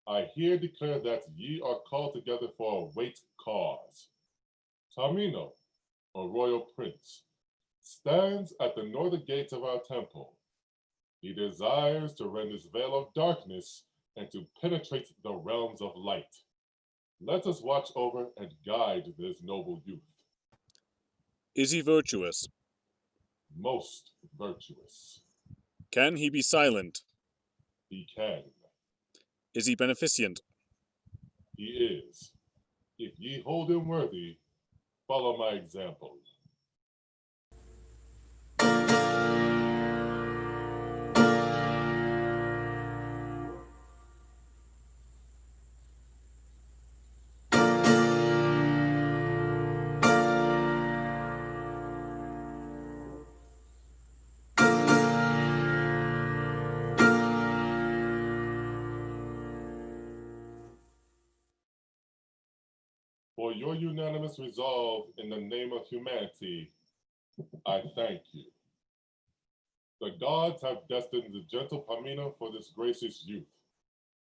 I here declare that ye are called together for a weight cause. Tamino, a royal prince, stands at the northern gate of our temple. He desires to rend this veil of darkness and to penetrate the realms of light. Let us watch over and guide this noble youth. Is he virtuous? Most virtuous. Can he be silent? He can. Is he beneficent? He is. If ye hold him worthy, follow my example. For your unanimous resolve in the name of humanity, I thank you. The gods have destined the gentle Pamina for this gracious youth.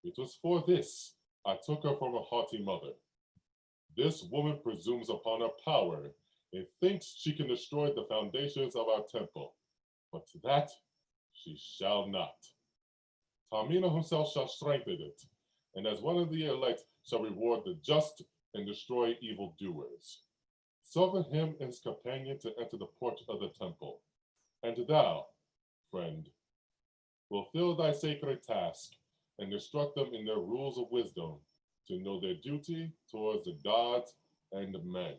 It was for this I took her from a haughty mother. This woman presumes upon her power and thinks she can destroy the foundations of our temple. But that she shall not. Tamina himself shall strengthen it, and as one of the elect shall reward the just and destroy evildoers. Suffer him and his companion to enter the porch of the temple. And thou, friend, fulfill thy sacred task and instruct them in their rules of wisdom to know their duty towards the gods and men.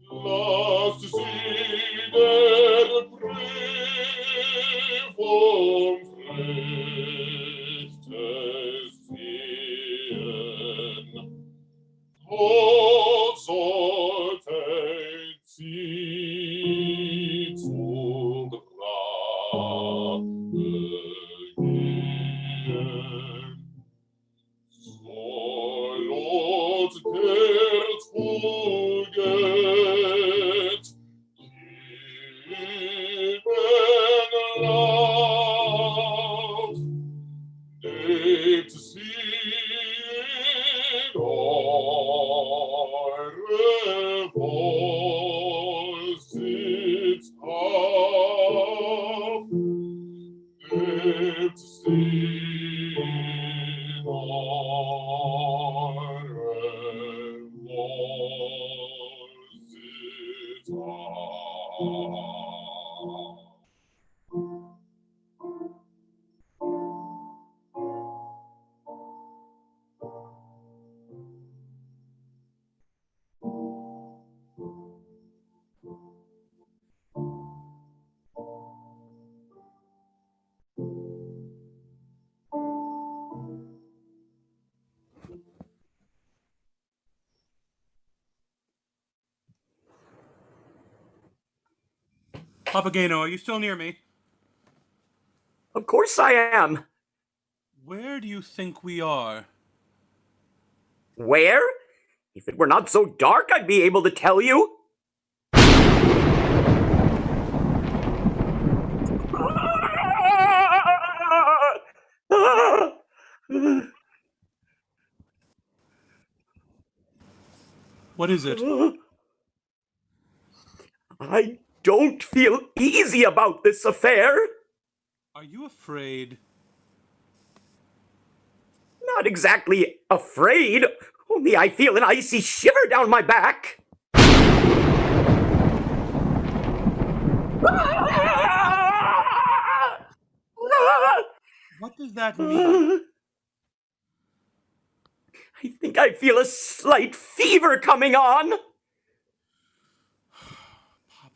Lasst sie der Prüfung Früchte sehen. Gott sollte sie zum Grabe gehen. Soll uns der Tugend geben Lauf, nehmt sie in eure Wohlsitz auf, nehmt sie in eure Wohlsitz auf. Papageno, are you still near me? Of course I am. Where do you think we are? Where? If it were not so dark, I'd be able to tell you. What is it? I don't feel easy about this affair. Are you afraid? Not exactly afraid, only I feel an icy shiver down my back. What does that mean? I think I feel a slight fever coming on.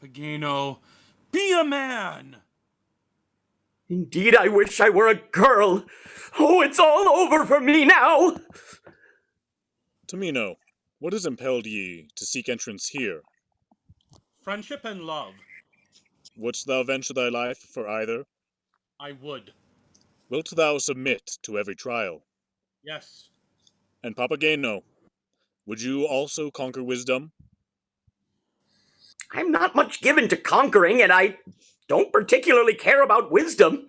Papageno, be a man! Indeed, I wish I were a girl. Oh, it's all over for me now. Tamino, what has impelled ye to seek entrance here? Friendship and love. Wouldst thou venture thy life for either? I would. Wilt thou submit to every trial? Yes. And Papageno, would you also conquer wisdom? I'm not much given to conquering, and I don't particularly care about wisdom.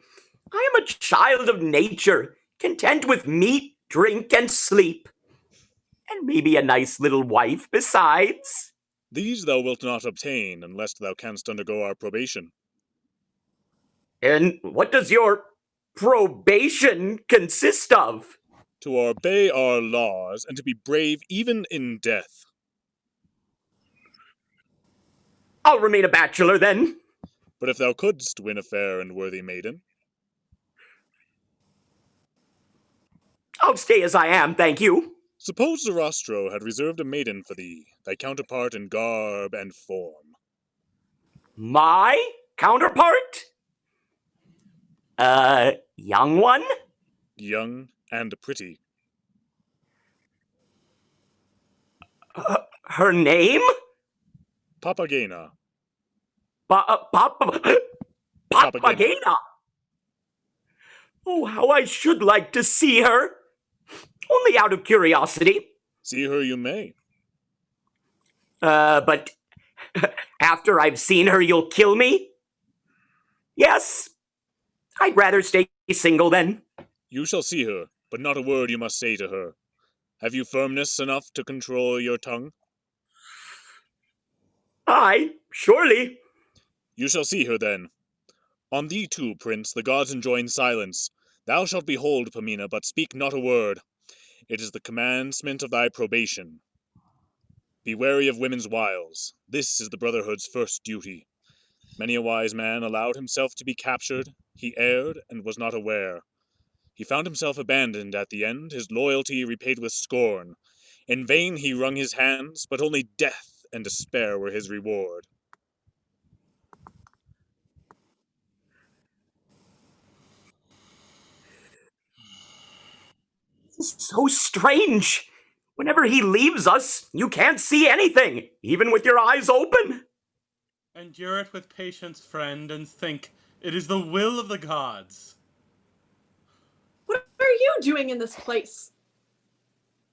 I am a child of nature, content with meat, drink, and sleep. And maybe a nice little wife besides. These thou wilt not obtain unless thou canst undergo our probation. And what does your probation consist of? To obey our laws and to be brave even in death. I'll remain a bachelor then. But if thou couldst win a fair and worthy maiden? I'll stay as I am, thank you. Suppose Zarastro had reserved a maiden for thee, thy counterpart in garb and form. My counterpart? Young one? Young and pretty. Her name? Papagena. Papagena. Oh, how I should like to see her. Only out of curiosity. See her you may. But after I've seen her, you'll kill me? Yes. I'd rather stay single then. You shall see her, but not a word you must say to her. Have you firmness enough to control your tongue? Aye, surely. You shall see her then. On thee too, prince, the gods enjoin silence. Thou shalt behold Pamina, but speak not a word. It is the commandment of thy probation. Be wary of women's wiles. This is the Brotherhood's first duty. Many a wise man allowed himself to be captured. He erred and was not aware. He found himself abandoned at the end, his loyalty repaid with scorn. In vain he wrung his hands, but only death and despair were his reward. So strange. Whenever he leaves us, you can't see anything, even with your eyes open. Endure it with patience, friend, and think it is the will of the gods. What are you doing in this place?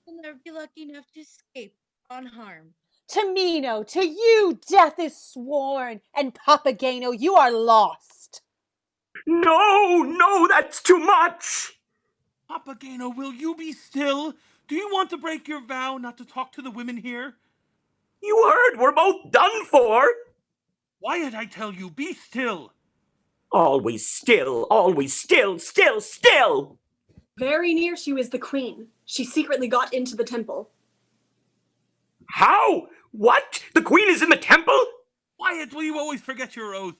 You'll never be lucky enough to escape unharmed. Tamino, to you death is sworn, and Papageno, you are lost. No, that's too much. Papageno, will you be still? Do you want to break your vow not to talk to the women here? You heard we're both done for. Wyatt, I tell you, be still. Always still, still. Very near she was the queen. She secretly got into the temple. How? What? The queen is in the temple? Wyatt, will you always forget your oath?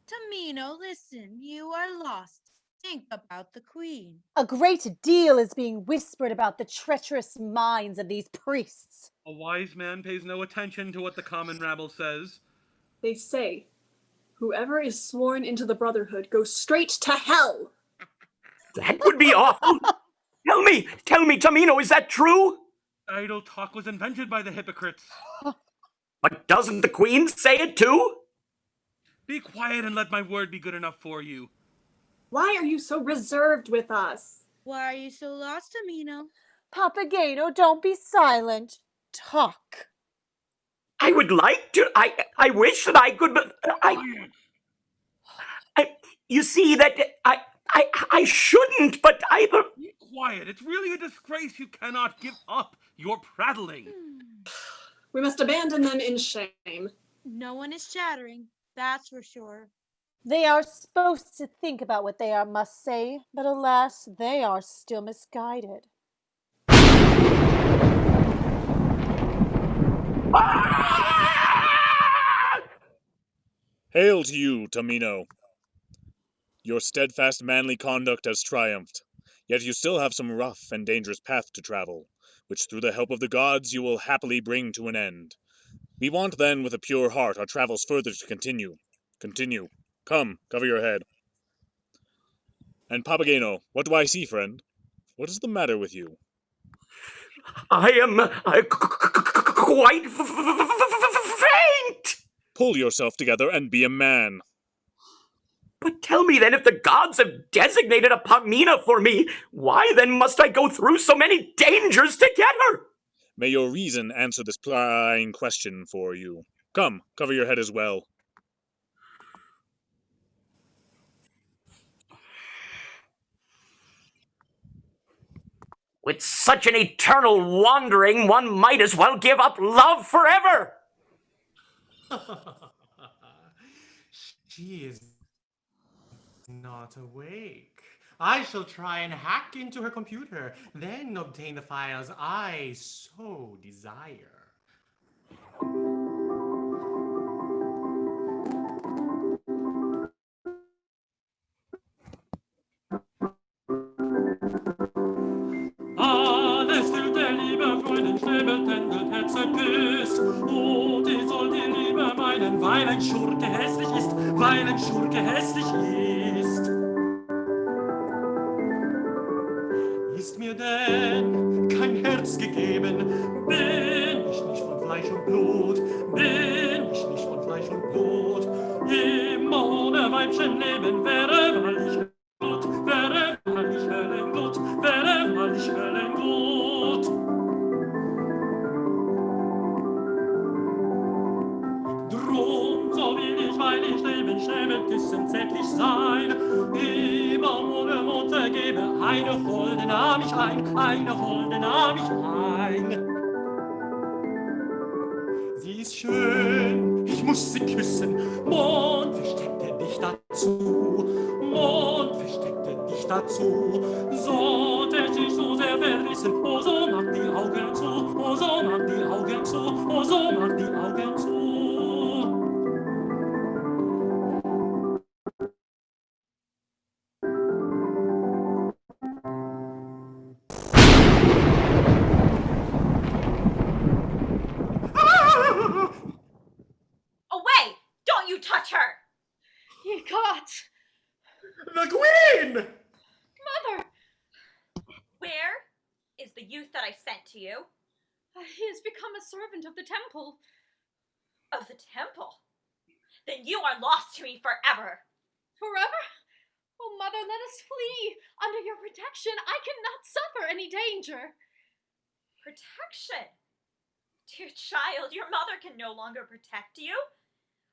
Tamino, listen, you are lost. Think about the queen. A great deal is being whispered about the treacherous minds of these priests. A wise man pays no attention to what the common rabble says. They say, whoever is sworn into the Brotherhood goes straight to hell. That would be awful. Tell me, Tamino, is that true? Idle talk was invented by the hypocrites. But doesn't the queen say it too? Be quiet and let my word be good enough for you. Why are you so reserved with us? Why are you so lost, Amino? Papageno, don't be silent. Talk. I would like to. I wish that I could, but you see that I shouldn't, but either. Be quiet. It's really a disgrace you cannot give up. You're prattling. We must abandon them in shame. No one is chattering, that's for sure. They are supposed to think about what they must say, but alas, they are still misguided. Hail to you, Tamino. Your steadfast manly conduct has triumphed, yet you still have some rough and dangerous path to travel, which through the help of the gods you will happily bring to an end. We want then with a pure heart our travels further to continue. Continue. Come, cover your head. And Papageno, what do I see, friend? What is the matter with you? I am quite faint. Pull yourself together and be a man. But tell me then, if the gods have designated a Pamina for me, why then must I go through so many dangers to get her? May your reason answer this prying question for you. Come, cover your head as well. With such an eternal wandering, one might as well give up love forever. She is not awake. I shall try and hack into her computer, then obtain the files I so desire. Alles will der liebe Freundin schwebelt, tändelt, herzert, küsst. Und ich soll die Liebe meinen, weil ein Schurke hässlich ist, weil ein Schurke hässlich ist. Ist mir denn kein Herz gegeben, bin ich nicht von Fleisch und Blut, bin ich nicht von Fleisch und Blut. Immer ohne Weibchen leben wäre, weil ich gut, wäre, weil ich Höllengut, wäre, weil ich Höllengut. Drum, so will ich, weil ich leben, schämen, küssen, zärtlich sein, immer ohne Mutter gebe, eine Holde nahm ich ein, eine Holde nahm ich ein. Sie ist schön, ich muss sie küssen, Mond versteckte dich dazu, Mond versteckte dich dazu, so der sich so sehr verrissen, oh so mach die Augen zu, oh so mach die Augen zu, oh so mach die Augen zu. Away! Don't you touch her! Ye gods! The Queen! Mother! Where is the youth that I sent to you? He has become a servant of the temple. Of the temple? Then you are lost to me forever. Forever? Oh, mother, let us flee. Under your protection, I cannot suffer any danger. Protection? Dear child, your mother can no longer protect you.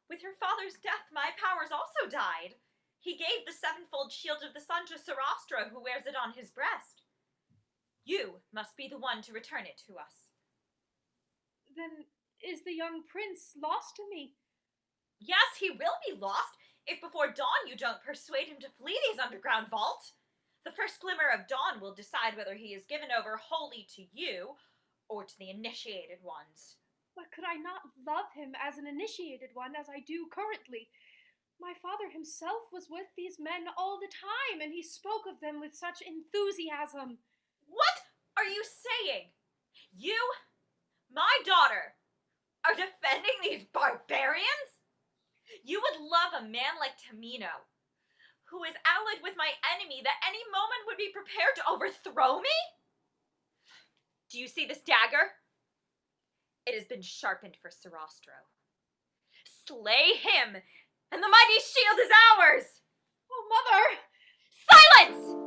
With her father's death, my powers also died. He gave the sevenfold shield of the sun to Sarastro, who wears it on his breast. You must be the one to return it to us. Then is the young prince lost to me? Yes, he will be lost if before dawn you don't persuade him to flee these underground vaults. The first glimmer of dawn will decide whether he is given over wholly to you or to the initiated ones. But could I not love him as an initiated one as I do currently? My father himself was with these men all the time, and he spoke of them with such enthusiasm. What are you saying? You, my daughter, are defending these barbarians? You would love a man like Tamino, who is allied with my enemy that any moment would be prepared to overthrow me? Do you see this dagger? It has been sharpened for Sarastro. Slay him, and the mighty shield is ours! Oh, Mother! Silence!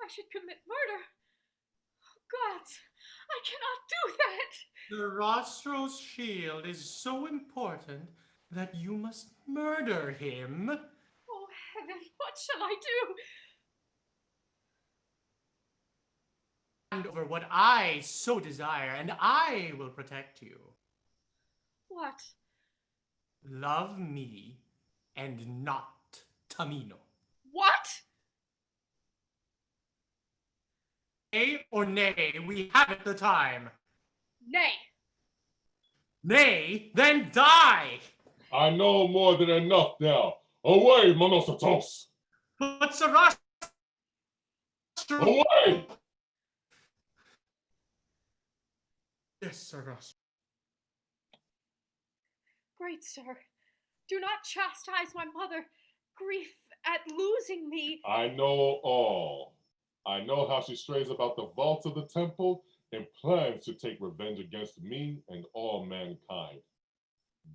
I should commit murder. God, I cannot do that. The Rostro's shield is so important that you must murder him. Oh, heaven, what shall I do? And over what I so desire, and I will protect you. What? Love me and not Tamino. What? Nay or nay, we haven't the time. Nay. Nay, then die! I know more than enough now. Away, Monosatos! But Sarastro... Away! Yes, Sarastro. Great sir, do not chastise my mother. Grief at losing me. I know all. I know how she strays about the vaults of the temple and plans to take revenge against me and all mankind.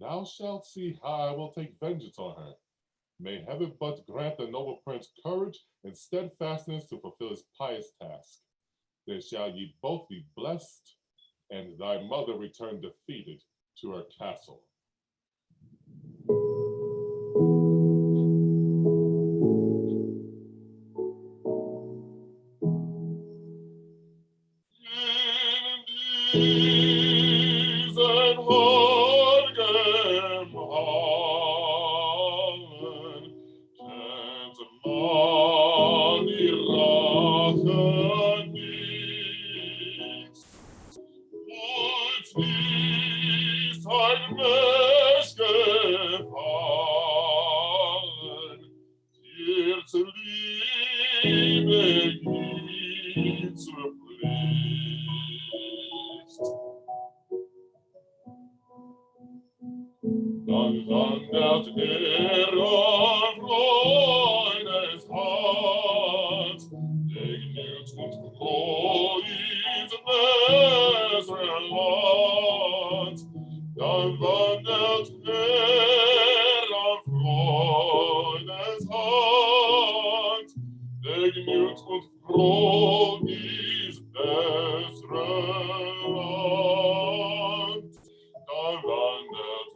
Thou shalt see how I will take vengeance on her. May heaven but grant the noble prince courage and steadfastness to fulfill his pious task. Then shall ye both be blessed, and thy mother return defeated to her castle. begins to please. Dann wandert auf Freundes Hand, Gnut und froh ins bessere Land. Dann wandert auf Freundes Hand, Gnut und froh ins bessere Land. Dann wandert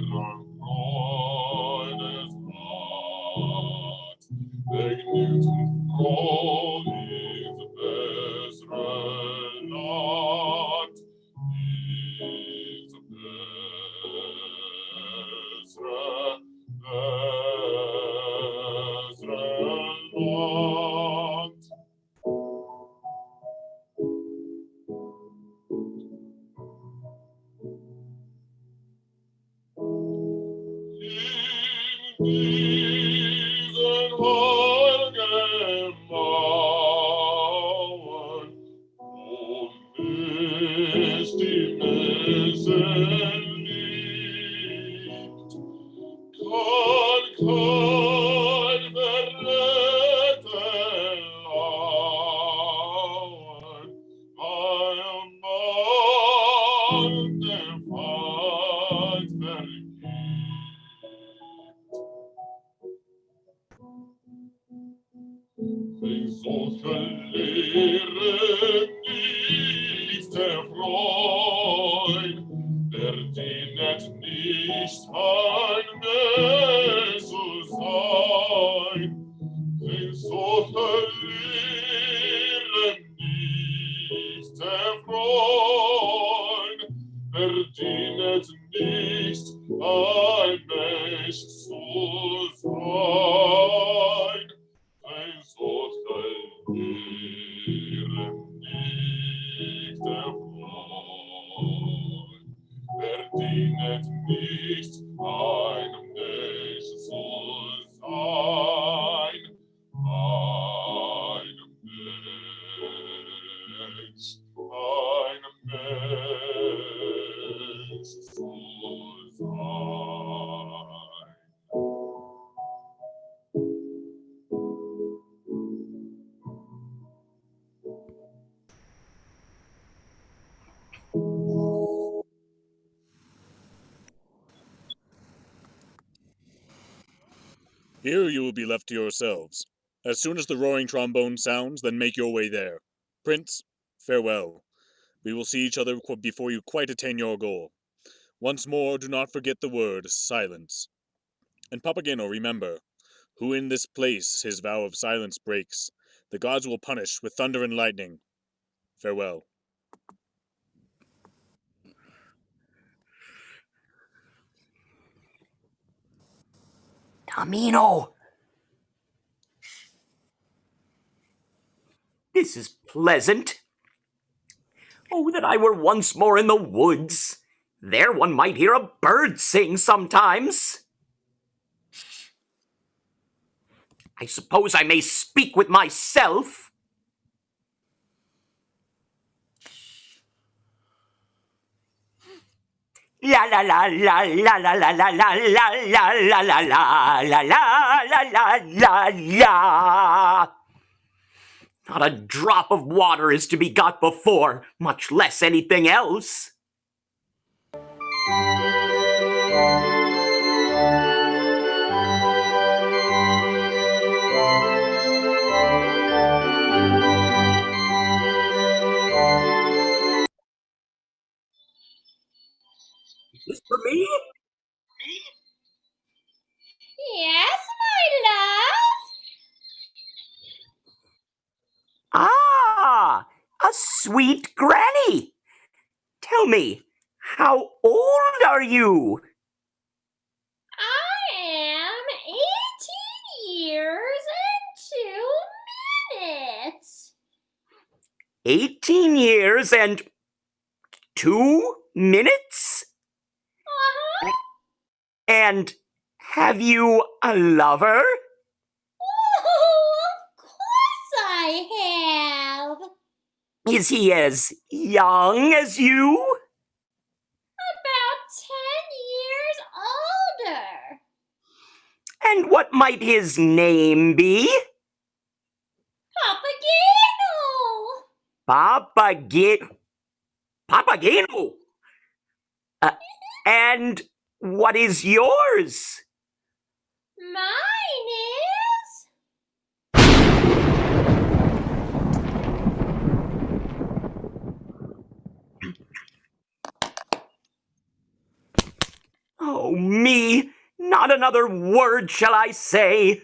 am Freundesrad, Gnut und froh ins bessere Land, ins bessere Land. In diesen heiligen Mauern, wo nicht die Menschen liebt, kann kein Verräter lauern, weil man der Feind vergibt. Wegen solcher Lehre nicht der Freund, verdient nicht ein Mensch zu sein. Wegen solcher Lehre nicht der Freund, verdient nicht ein Mensch zu sein. Ein solcher Lehre nicht der Freund, verdient nicht ein Mensch zu sein. Ein Mensch zu sein. Here you will be left to yourselves. As soon as the roaring trombone sounds, then make your way there. Prince, farewell. We will see each other before you quite attain your goal. Once more, do not forget the word silence. And Papageno, remember, who in this place his vow of silence breaks, the gods will punish with thunder and lightning. Farewell. Tamino! This is pleasant. Oh, that I were once more in the woods. There one might hear a bird sing sometimes. I suppose I may speak with myself. La la la la la la la la la la la la la la la la la la. Not a drop of water is to be got before, much less anything else. Is this for me? Yes, my love. Ah, a sweet granny. Tell me, how old are you? I am 18 years and 2 minutes. 18 years and 2 minutes? Uh-huh. And have you a lover? Oh, Is he as young as you? About 10 years older. And what might his name be? Papageno. Papageno. And what is yours? Mine is. Oh, me! Not another word shall I say.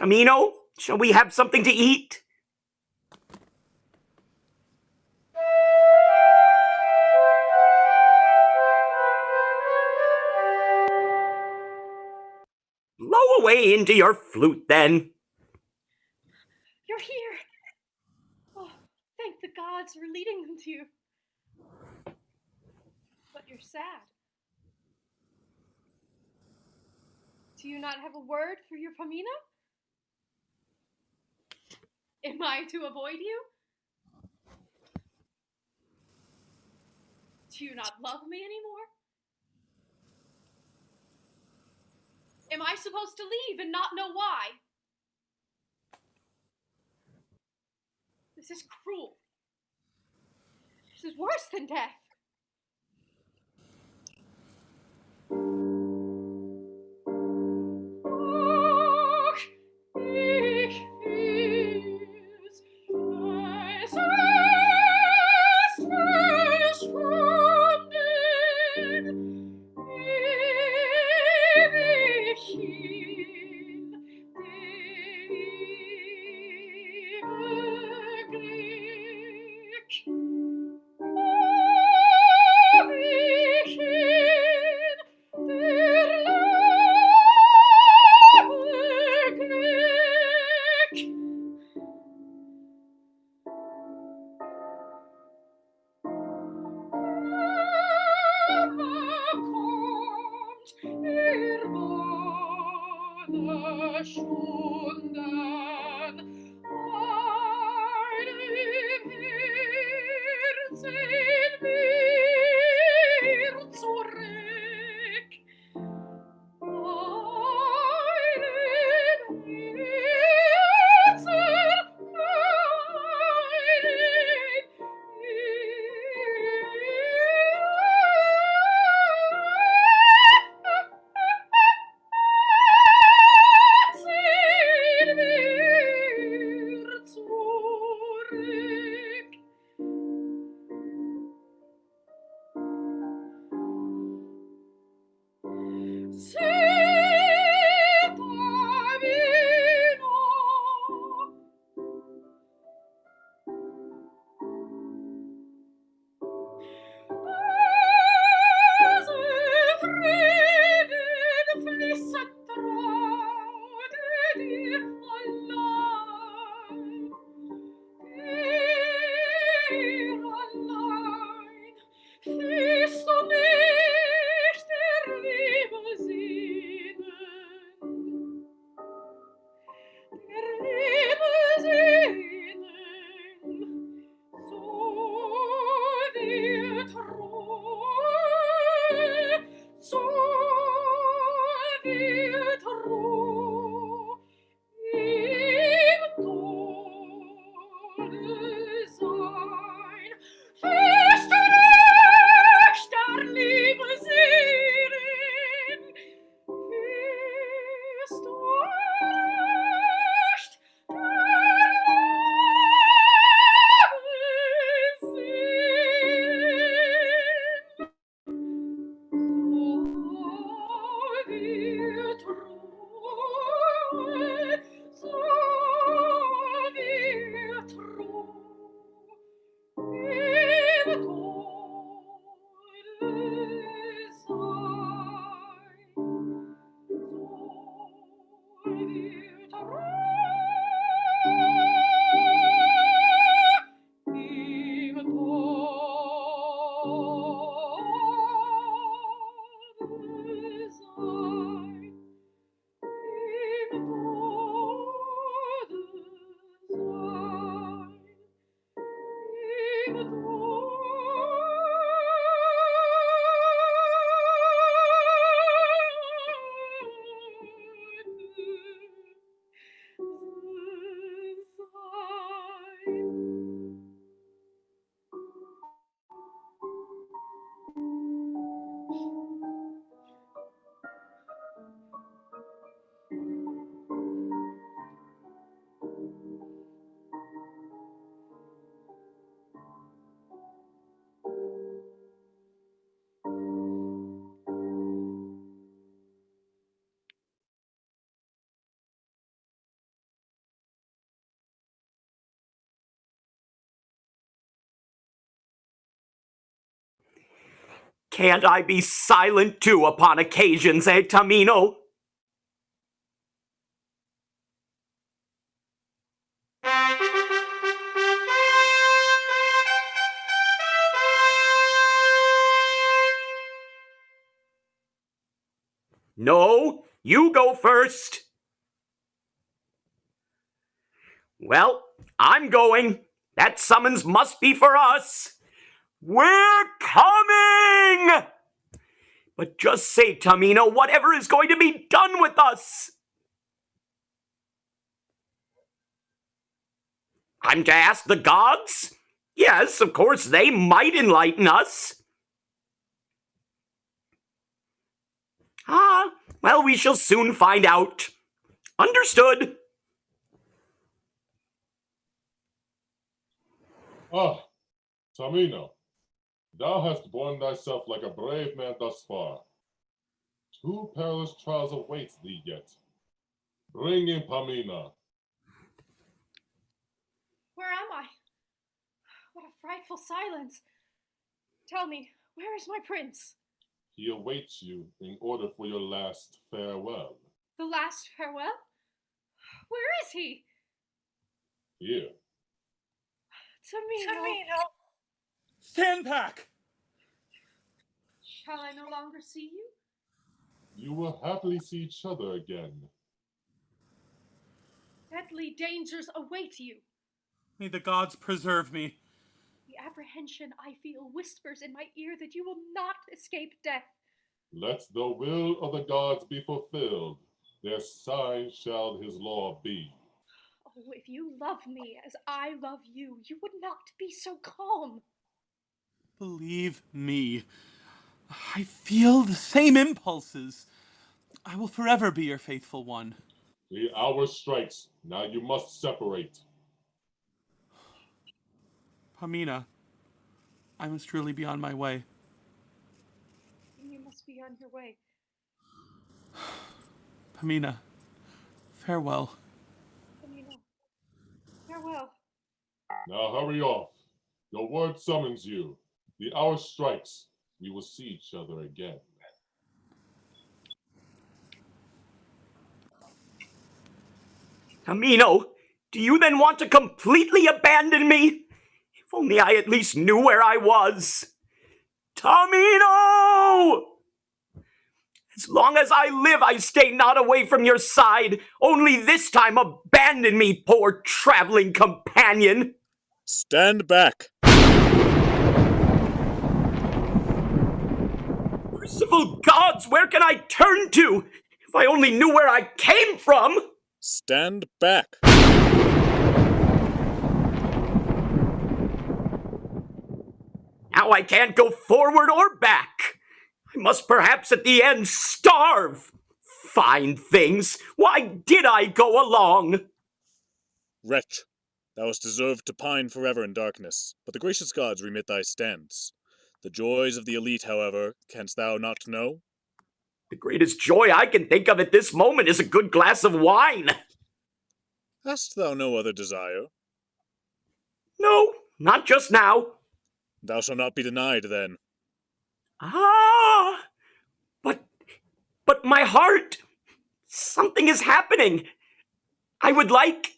Tamino, shall we have something to eat? Blow away into your flute, then. You're here. Oh, thank the gods for leading them to you. But you're sad. Do you not have a word for your Pamina? Am I to avoid you? Do you not love me anymore? Am I supposed to leave and not know why? This is cruel. This is worse than death. Can't I be silent too upon occasions, eh, Tamino? No, you go first. Well, I'm going. That summons must be for us. We're coming! But just say, Tamino, whatever is going to be done with us? I'm to ask the gods? Yes, of course, they might enlighten us. Ah, well, we shall soon find out. Understood. Ah, Tamino, thou hast borne thyself like a brave man thus far. 2 perilous trials await thee yet. Bring in Pamina. Where am I? What a frightful silence. Tell me, where is my prince? He awaits you in order for your last farewell. The last farewell? Where is he? Here. Tamino. Stand back! Shall I no longer see you? You will happily see each other again. Deadly dangers await you. May the gods preserve me. The apprehension I feel whispers in my ear that you will not escape death. Let the will of the gods be fulfilled. Their sign shall his law be. Oh, if you love me as I love you, you would not be so calm. Believe me, I feel the same impulses. I will forever be your faithful one. The hour strikes. Now you must separate. Pamina, I must really be on my way. You must be on your way. Pamina, farewell. Tamino, farewell. Now hurry off. Your word summons you. The hour strikes. We will see each other again. Tamino, do you then want to completely abandon me? If only I at least knew where I was. Tamino! As long as I live, I stay not away from your side. Only this time abandon me, poor traveling companion. Stand back. Merciful gods, where can I turn to? If I only knew where I came from! Stand back. Now I can't go forward or back. I must perhaps at the end starve. Fine things. Why did I go along? Wretch, thou hast deserved to pine forever in darkness, but the gracious gods remit thy stants. The joys of the elite, however, canst thou not know? The greatest joy I can think of at this moment is a good glass of wine. Hast thou no other desire? No, not just now. Thou shalt not be denied, then. Ah, but my heart, something is happening. I want.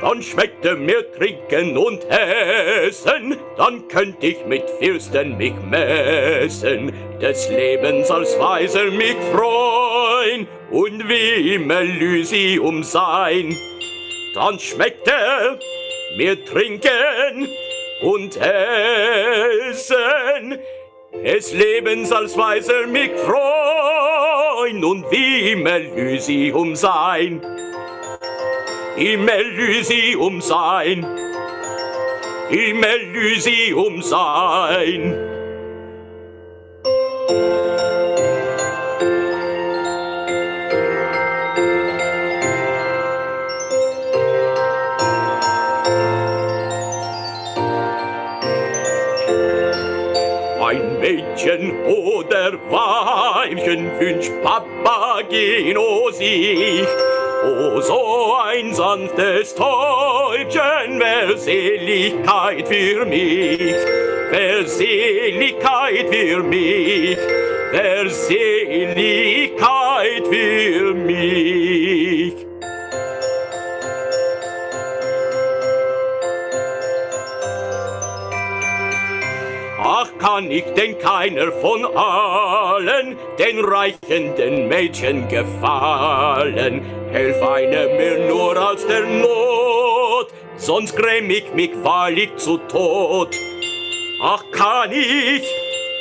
Dann schmeckte mir Trinken und Essen, dann könnt ich mit Fürsten mich messen, des Lebens als Weiser mich freuen und wie im Elysium sein. Dann schmeckte mir Trinken und essen es Lebens als Weiser mich freuen und wie im Elysium sein. Im Elysium sein. Im Elysium sein. Ein Mädchen oder Weibchen wünscht Papageno sich. Oh, so ein sanftes Täubchen wär Seligkeit für mich. Wär Seligkeit für mich. Wär Seligkeit für mich. Ach, kann ich denn keiner von allen den reichenden Mädchen gefallen? Helf eine mir nur aus der Not, sonst gräm ich mich wahrlich zu Tod. Ach, kann ich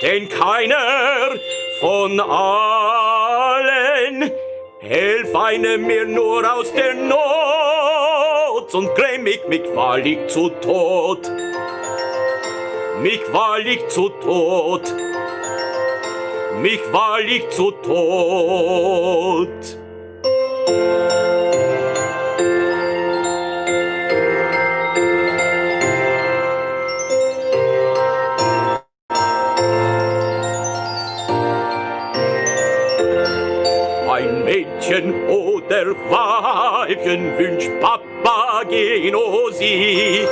denn keiner von allen? Helf eine mir nur aus der Not, sonst gräm ich mich wahrlich zu Tod. Mich wahrlich zu Tod, mich wahrlich zu Tod. Ein Mädchen oder Weibchen wünscht Papageno sich.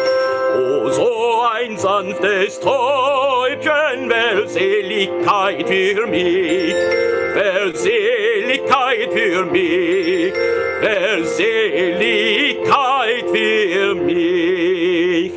Oh, so ein sanftes Täubchen wär Seligkeit für mich, wär Seligkeit für mich, wär Seligkeit für mich.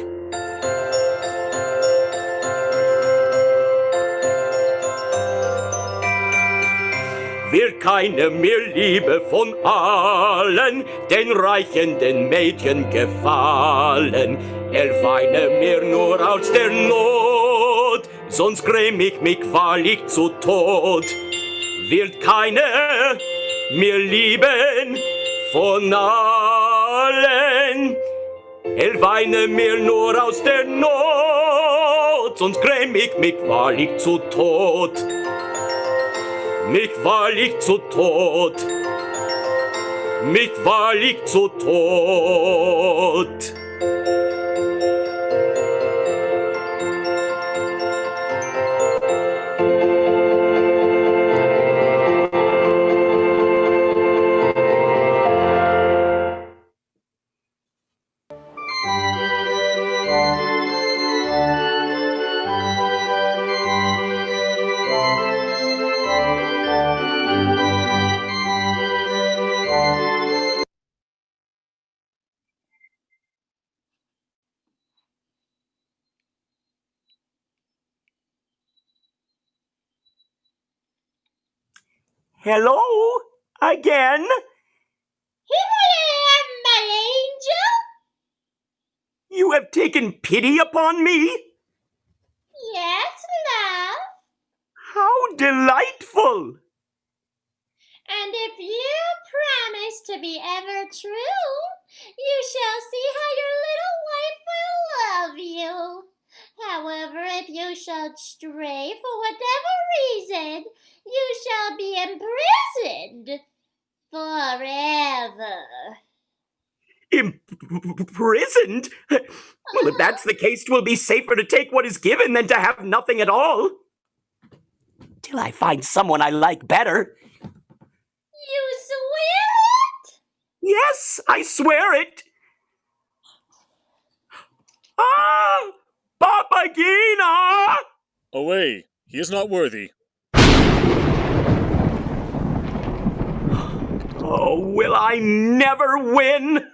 Wird keine mir Liebe von allen den reichenden Mädchen gefallen. Helf eine mir nur aus der Not, sonst gräm ich mich wahrlich zu Tod. Wird keine mir lieben von allen. Helf eine mir nur aus der Not, sonst gräm ich mich wahrlich zu Tod. Mich wahrlich zu Tod, mich wahrlich zu Tod. Hello again. Here I am, my angel. You have taken pity upon me? Yes, love. How delightful. And if you promise to be ever true, you shall see how your little wife will love you. However, if you shall stray for whatever reason, you shall be imprisoned forever. Imprisoned? Well, if that's the case, 'twill be safer to take what is given than to have nothing at all. Till I find someone I like better. You swear it? Yes, I swear it. Ah! Papagena! Away, he is not worthy. Oh, will I never win?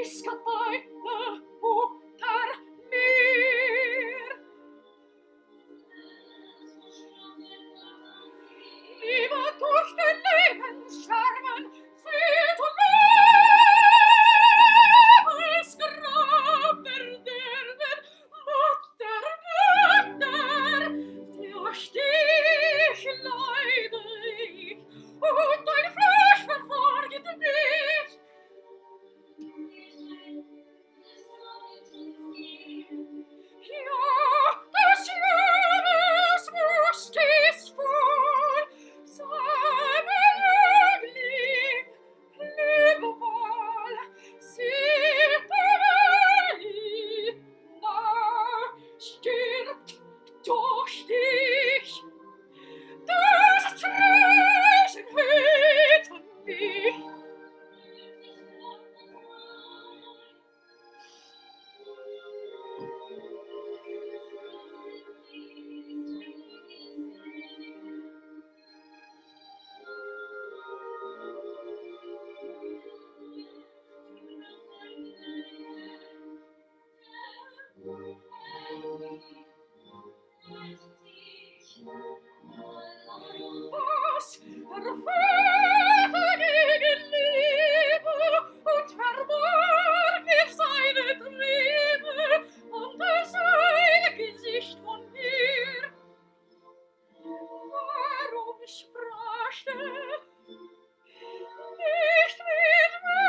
Scappaina per mir. Lieber durch den Lebensscherben zieht und Lebensgrab erderben, Mutter, durch dich leide ich, und dein Fleisch verfolgt mich. Ja, des Jahres Wurst ist voll, sei mir Jüngling, Lebewohl, Sippeli, na, stirbt durch dich, das Zeichen hüten mich. Was erfüllte gegen Liebe und verbarg mir seine Triebe und sein Gesicht von mir. Warum sprach er nicht mit mir?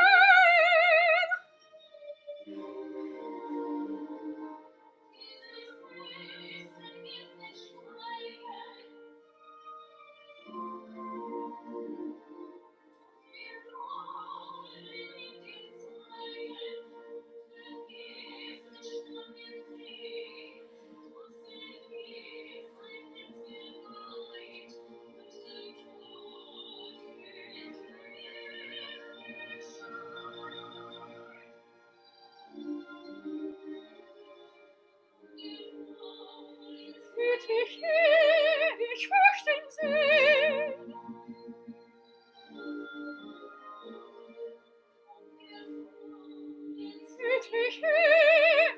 Ich möchte ihn sehen.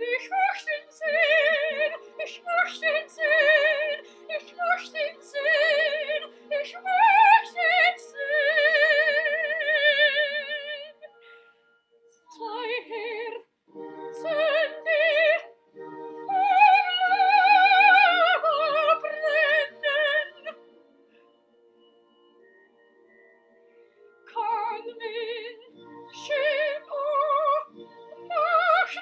Ich möchte ihn sehen. Ich möchte ihn sehen. Ich möchte ihn sehen. Ich möchte ihn sehen. Sei her, sind die brennen. Kann Menschen mach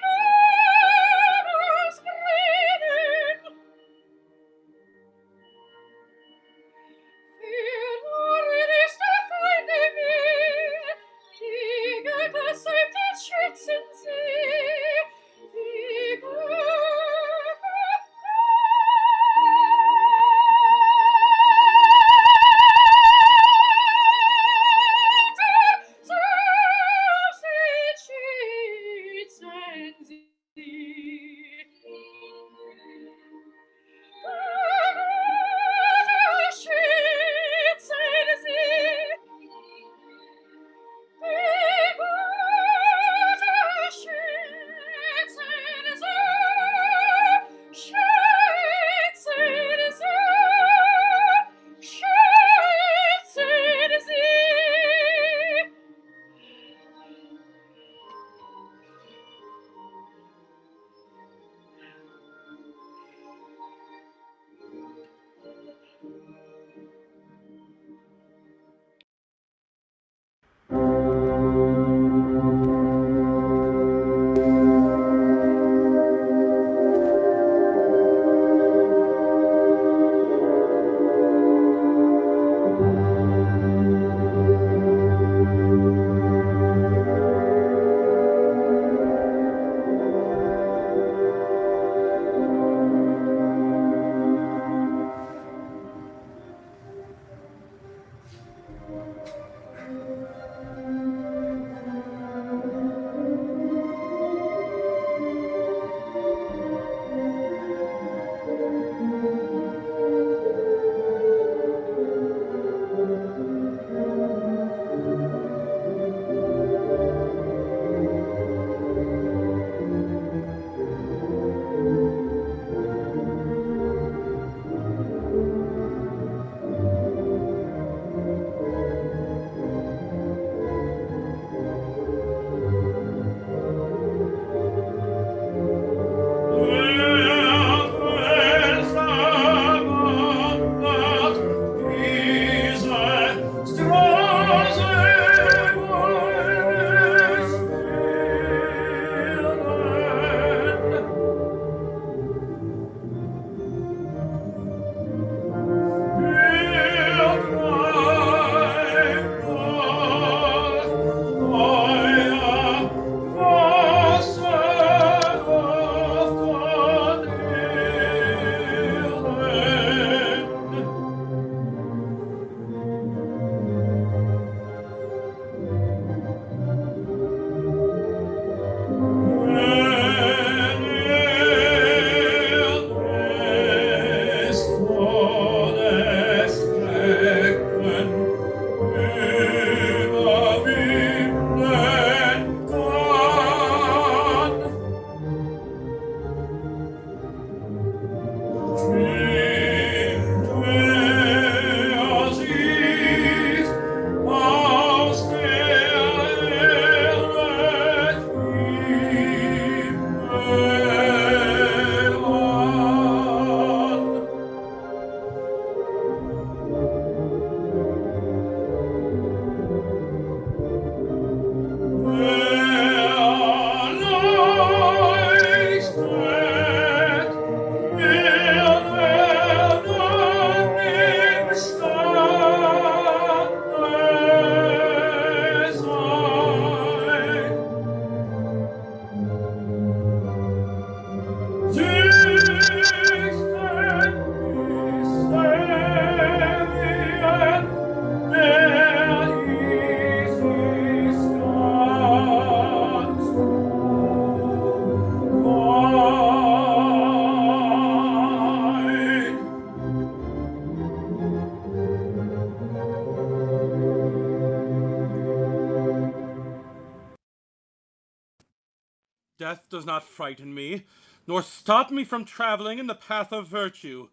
Death does not frighten me, nor stop me from traveling in the path of virtue.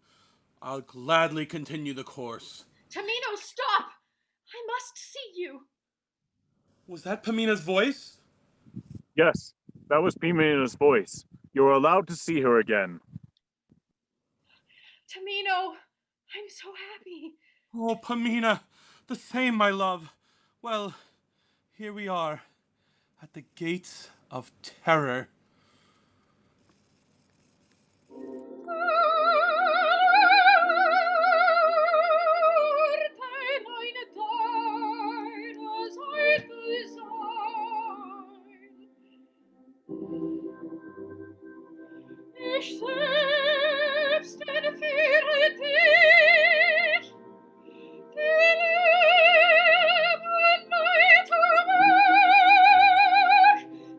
I'll gladly continue the course. Tamino, stop! I must see you. Was that Pamina's voice? Yes, that was Pimena's voice. You're allowed to see her again. Tamino, I'm so happy. Oh, Pamina, the same, my love. Well, here we are, at the gates of terror. Ich selbst entferne dich, die Leben Neiterweg.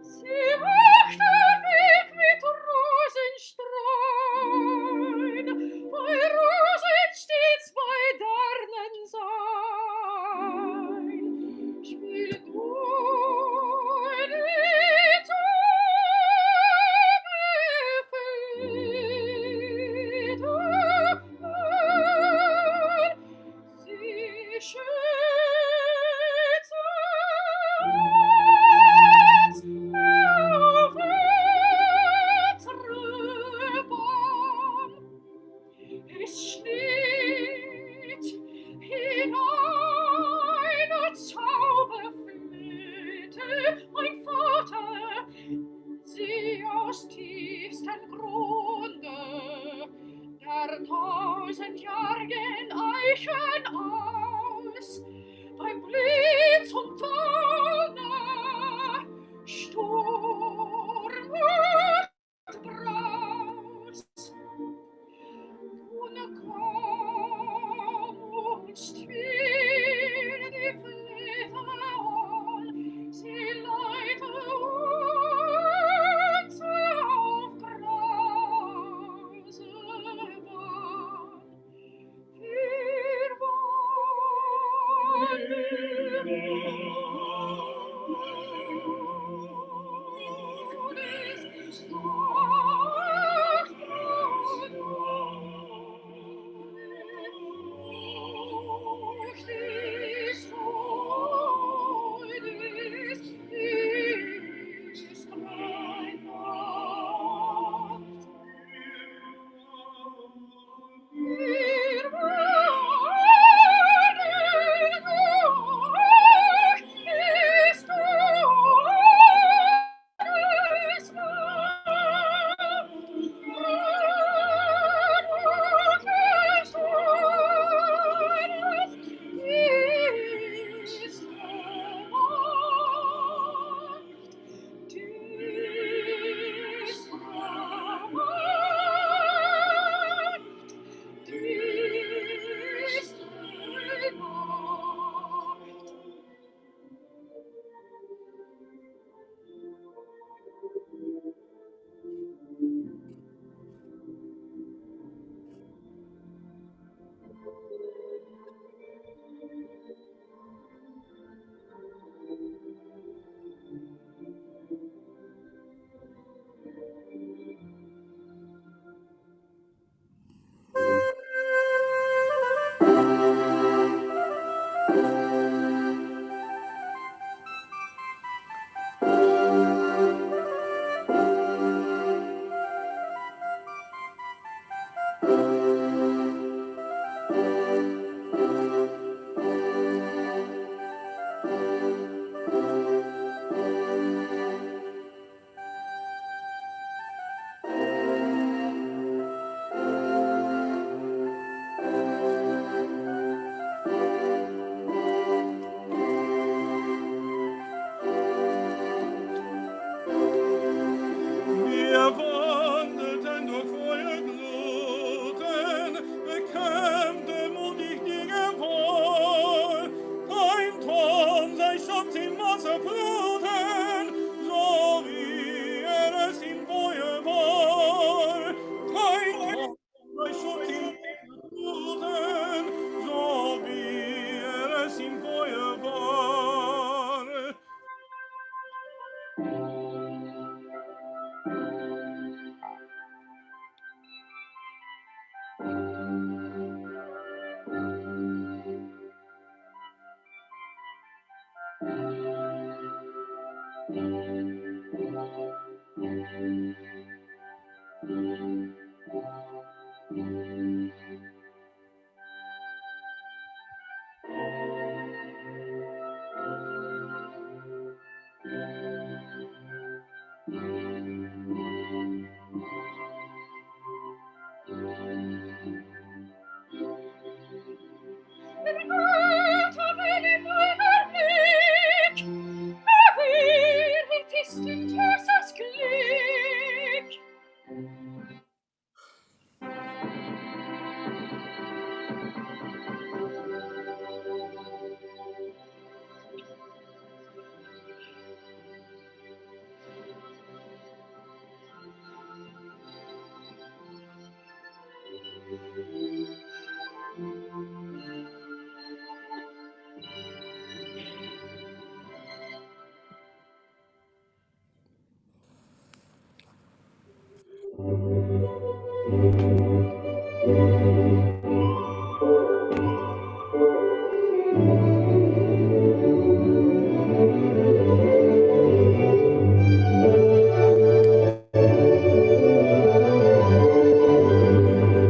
Sie macht der Weg mit Rosenstreuen, bei Rosen stets bei Dornen sein. Spiel du ein Lied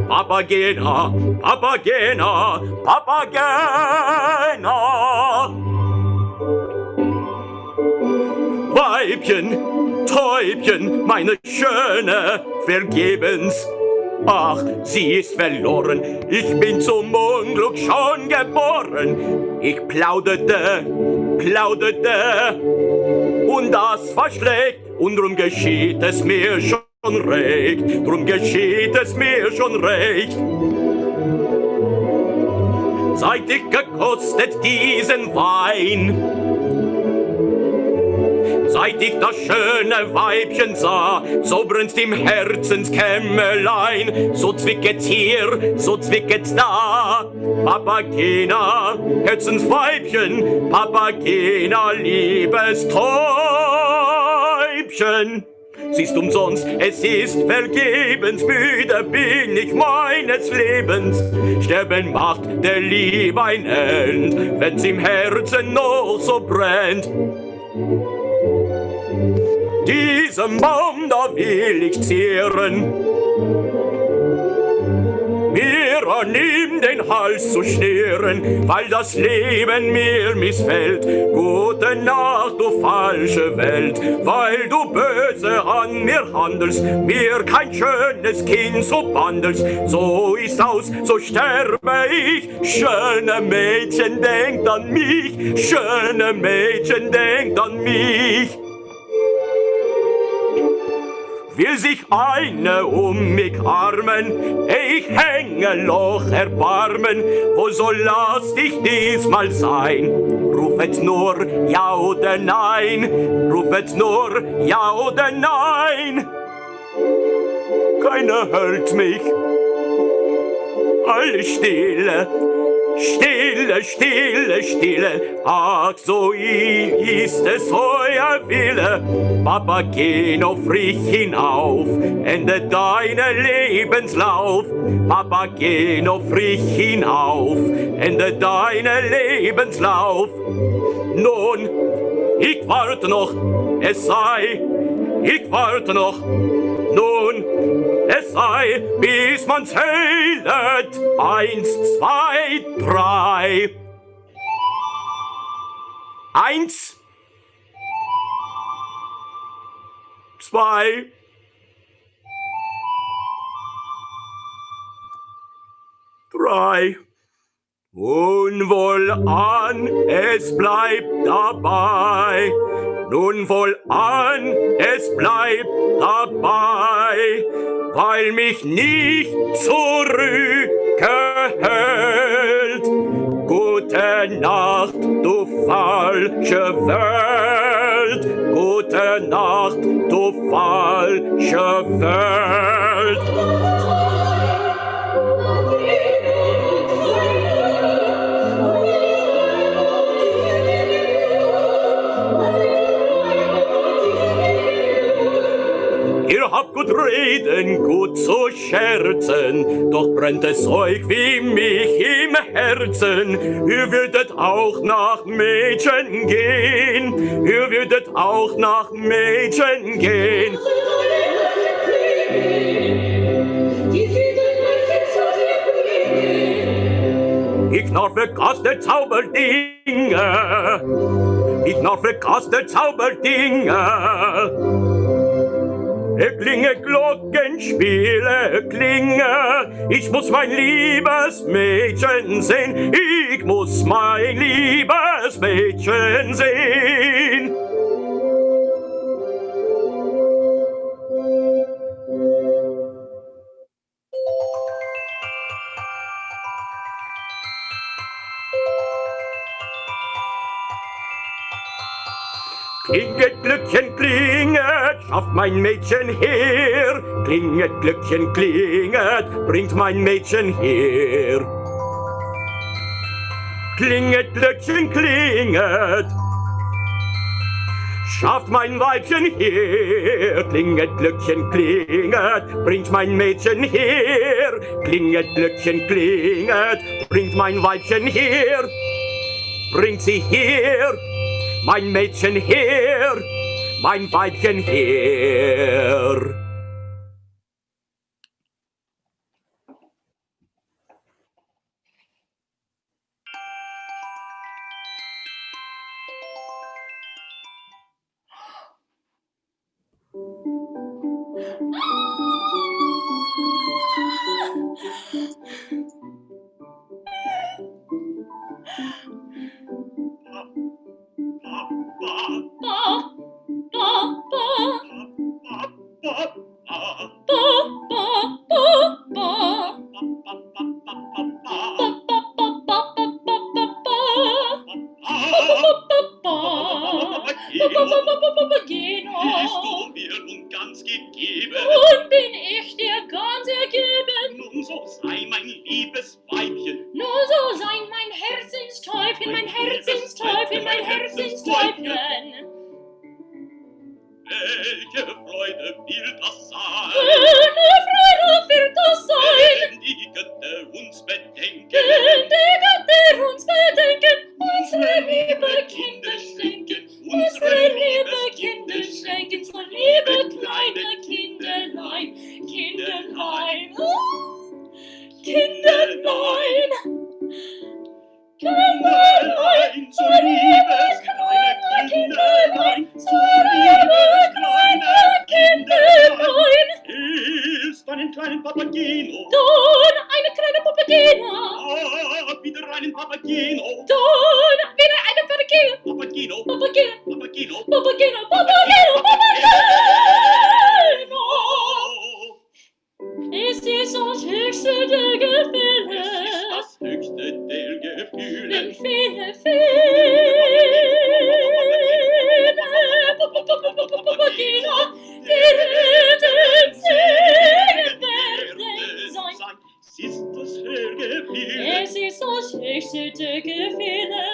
Papagena, Papagena, Papagena. Weibchen, Täubchen, meine Schöne, vergebens. Ach, sie ist verloren, ich bin zum Unglück schon geboren. Ich plauderte, und das war schlecht, und drum geschieht es mir schon recht, drum geschieht es mir schon recht. Seit ich gekostet diesen Wein, seit ich das schöne Weibchen sah, so brennt's im Herzenskämmerlein. So zwickt's hier, so zwickt's da. Papagena, Herzensweibchen, Papagena, liebes Täubchen. Siehst umsonst, es ist vergebens, müde bin ich meines Lebens. Sterben macht der Liebe ein End, wenn's im Herzen noch so brennt. Diesem Baum, da will ich zehren, mir an ihm den Hals zu schneiden, weil das Leben mir missfällt. Gute Nacht, du falsche Welt, weil du böse an mir handelst, mir kein schönes Kind so bandelst. So ist aus, so sterbe ich. Schöne Mädchen, denkt an mich, schöne Mädchen, denkt an mich. Will sich eine um mich armen, ich hänge Loch erbarmen, wo soll lastig diesmal sein? Rufet nur ja oder nein, rufet nur ja oder nein. Keiner hört mich, alle stille, stille, stille, stille. Ach, so ist es euer Wille. Papageno, frisch hinauf, endet deinen Lebenslauf. Papageno, frisch hinauf, endet deinen Lebenslauf. Nun, ich warte noch, es sei, ich warte noch. Nun, es sei, bis man zählet. 1, 2, 3. 1, 2, 3. Und wohlan, es bleibt dabei. Nun wohlan, es bleibt dabei, weil mich nicht zurückgehält. Gute Nacht, du falsche Welt. Gute Nacht, du falsche Welt. Ihr hab gut reden, gut zu scherzen, doch brennt es euch wie mich im Herzen. Ihr würdet auch nach Mädchen gehen, ihr würdet auch nach Mädchen gehen. Ich knarfe Kaste Zauberdinge, ich knarfe Kaste Zauberdinge. Klinge, Glockenspiele, klinge, ich muss mein liebes Mädchen sehen, ich muss mein liebes Mädchen sehen. Klinget, Glöckchen, klinget, schafft mein Mädchen her. Klinget, Glöckchen, klinget, bringt mein Mädchen her. Klinget, Glöckchen, klinget, schafft mein Weibchen her. Klinget, Glöckchen, klinget, bringt mein Mädchen her. Klinget, Glöckchen, klinget, bringt mein Weibchen her. Bringt sie her, mein Mädchen her, mein Weibchen her. Bist du mir nun ganz gegeben? Nun bin ich dir ganz ergeben. Nun so sei mein liebes Weibchen. Nun so sei mein Herzensteufel, mein Herzensteufel, mein Herzensteufchen. Welche Freude wird das sein? Welche Freude wird das sein? Wenn die Götter uns bedenken. Wenn die Götter uns bedenken. Unsere liebe Kinder schenken. Unsere liebe Kinder schenken. So liebe kleine Kinderlein. Kinderlein. Kinderlein. Kinderlein, so liebes kleine Kinderlein, so liebes kleine Kinderlein. Ist einen kleinen Papageno, dann eine kleine Papagena. Ah, wieder einen Papageno, dann wieder eine Papageno. Papageno, Papageno, Papageno, Papageno, Papageno, Papageno. Es ist das höchste der Gefühle. Es ist das höchste der Gefühle. Denn viele, Papageno, die Reden singen werden sein. Es ist das Hörgefühl. Es ist das höchste der Gefühle.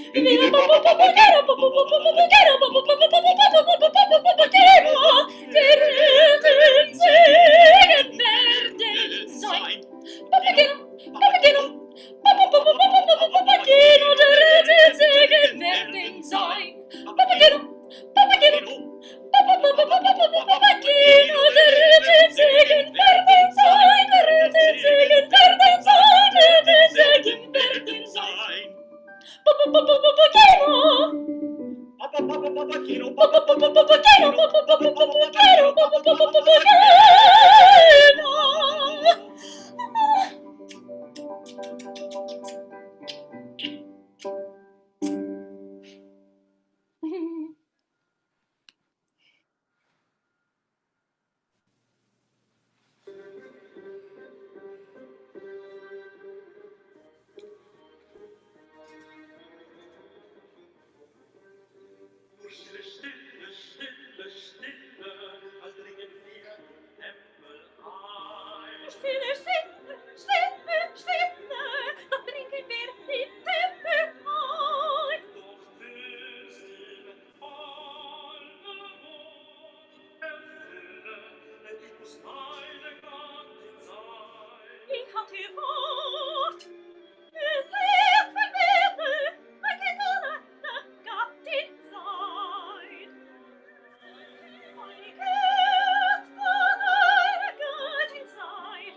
Papageno, Papageno, die Reden singen werden sein. Papageno, Papageno, Papageno, die Reden singen werden sein. Papageno, Papageno, Papageno, die Reden singen werden sein. Die Reden singen werden sein. Die Reden singen werden sein. Papageno, Papageno, Papageno, Stille, Stille, Stille, all dringen wir Ich hatte Wort, es ist mein Wille, meine Geliebte Gattin sein. Meine Herz von einer Göttin sein.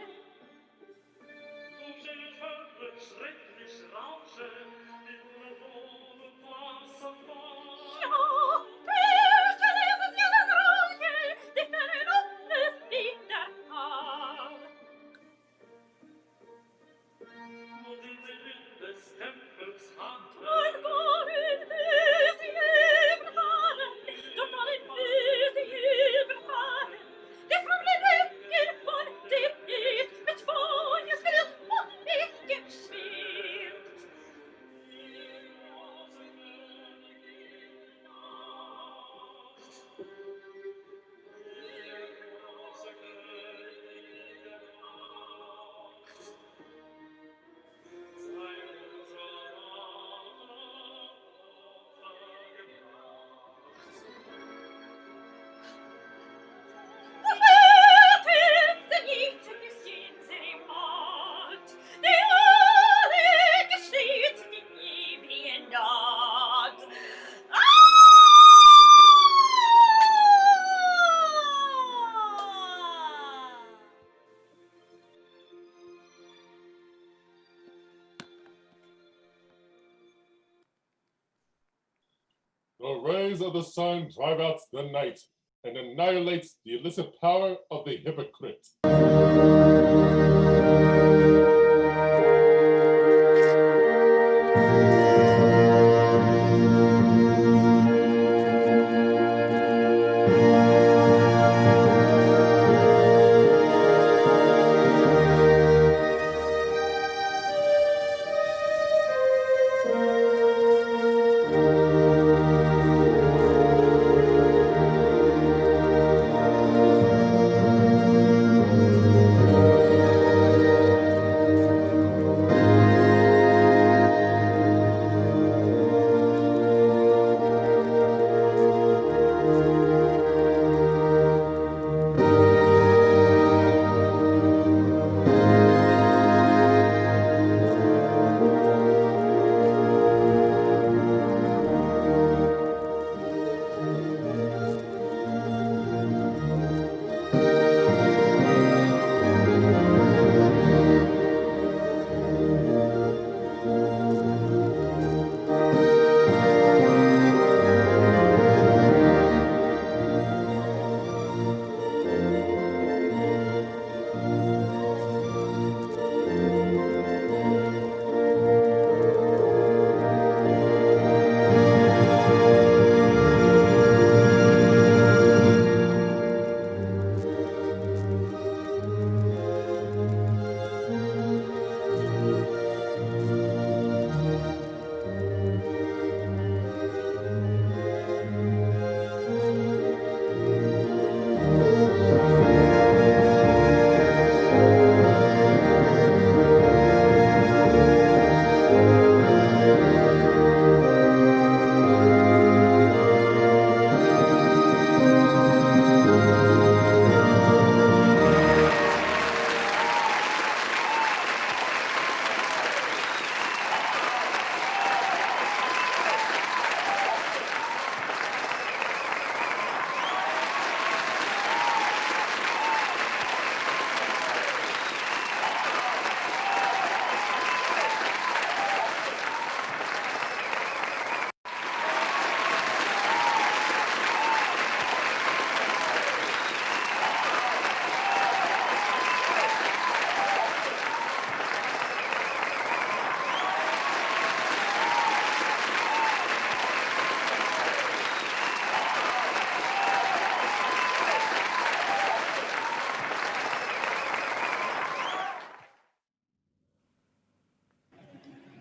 Ja, fürchterlich ist ja das Reue, dich deinen offenes Widerhall. Dort wollen wir sie überfallen, dort wollen wir sie überfallen. Die fremde Lücken von dem Lied mit Feuersbild und Lichtgeschwirrt. The rays of the sun drive out the night and annihilate the illicit power of the hypocrite.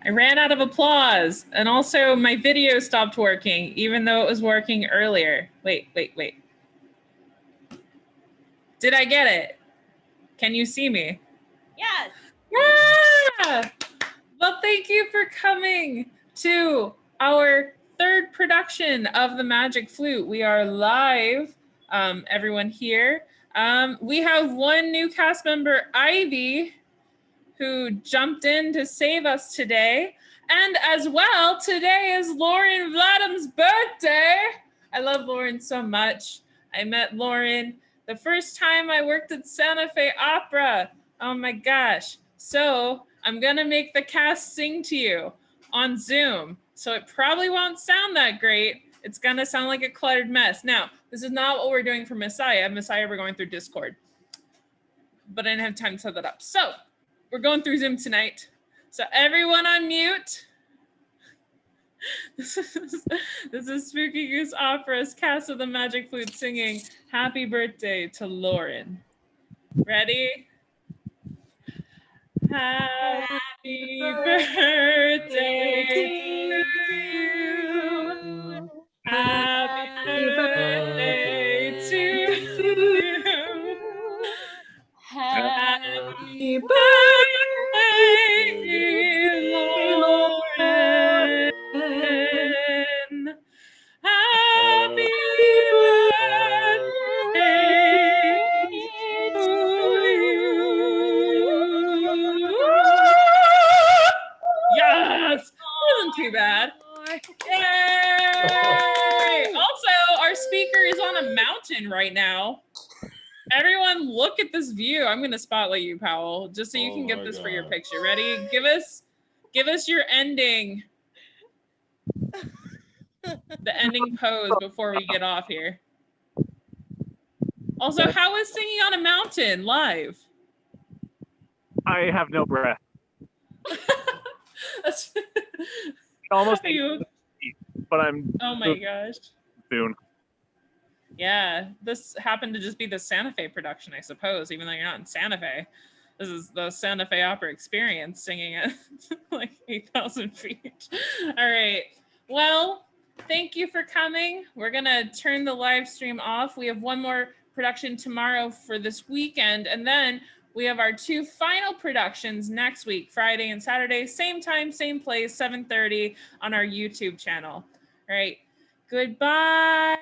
I ran out of applause, and also my video stopped working, even though it was working earlier. Wait. Did I get it? Can you see me? Yes. Yeah! Well, thank you for coming to our third production of the Magic Flute. We are live, everyone here. We have one new cast member, Ivy, who jumped in to save us today. And as well, today is Lauren Vladim's birthday. I love Lauren so much. I met Lauren the first time I worked at Santa Fe Opera. Oh my gosh. So I'm gonna make the cast sing to you on Zoom. So it probably won't sound that great. It's gonna sound like a cluttered mess. Now, this is not what we're doing for Messiah. Messiah, we're going through Discord. But I didn't have time to set that up. So we're going through Zoom tonight. So everyone on mute. This is Spooky Goose Opera's cast of the Magic Flute singing Happy Birthday to Lauren. Ready? Happy birthday to you. Happy birthday to you. Happy birthday, dear Lauren. Happy birthday to you. Yes, wasn't too bad. Yay! Also, our speaker is on a mountain right now. Everyone look at this view. I'm going to spotlight you, Powell, just so you can get this for your picture. Ready? Give us your ending. The ending pose before we get off here. Also, how is singing on a mountain live? I have no breath. Almost, but I'm. Oh my gosh. Soon. Yeah, this happened to just be the Santa Fe production, I suppose, even though you're not in Santa Fe. This is the Santa Fe Opera experience singing at like 8,000 feet. All right. Well, thank you for coming. We're going to turn the live stream off. We have one more production tomorrow for this weekend, and then we have our two final productions next week, Friday and Saturday, same time, same place, 7:30 on our YouTube channel. All right. Goodbye.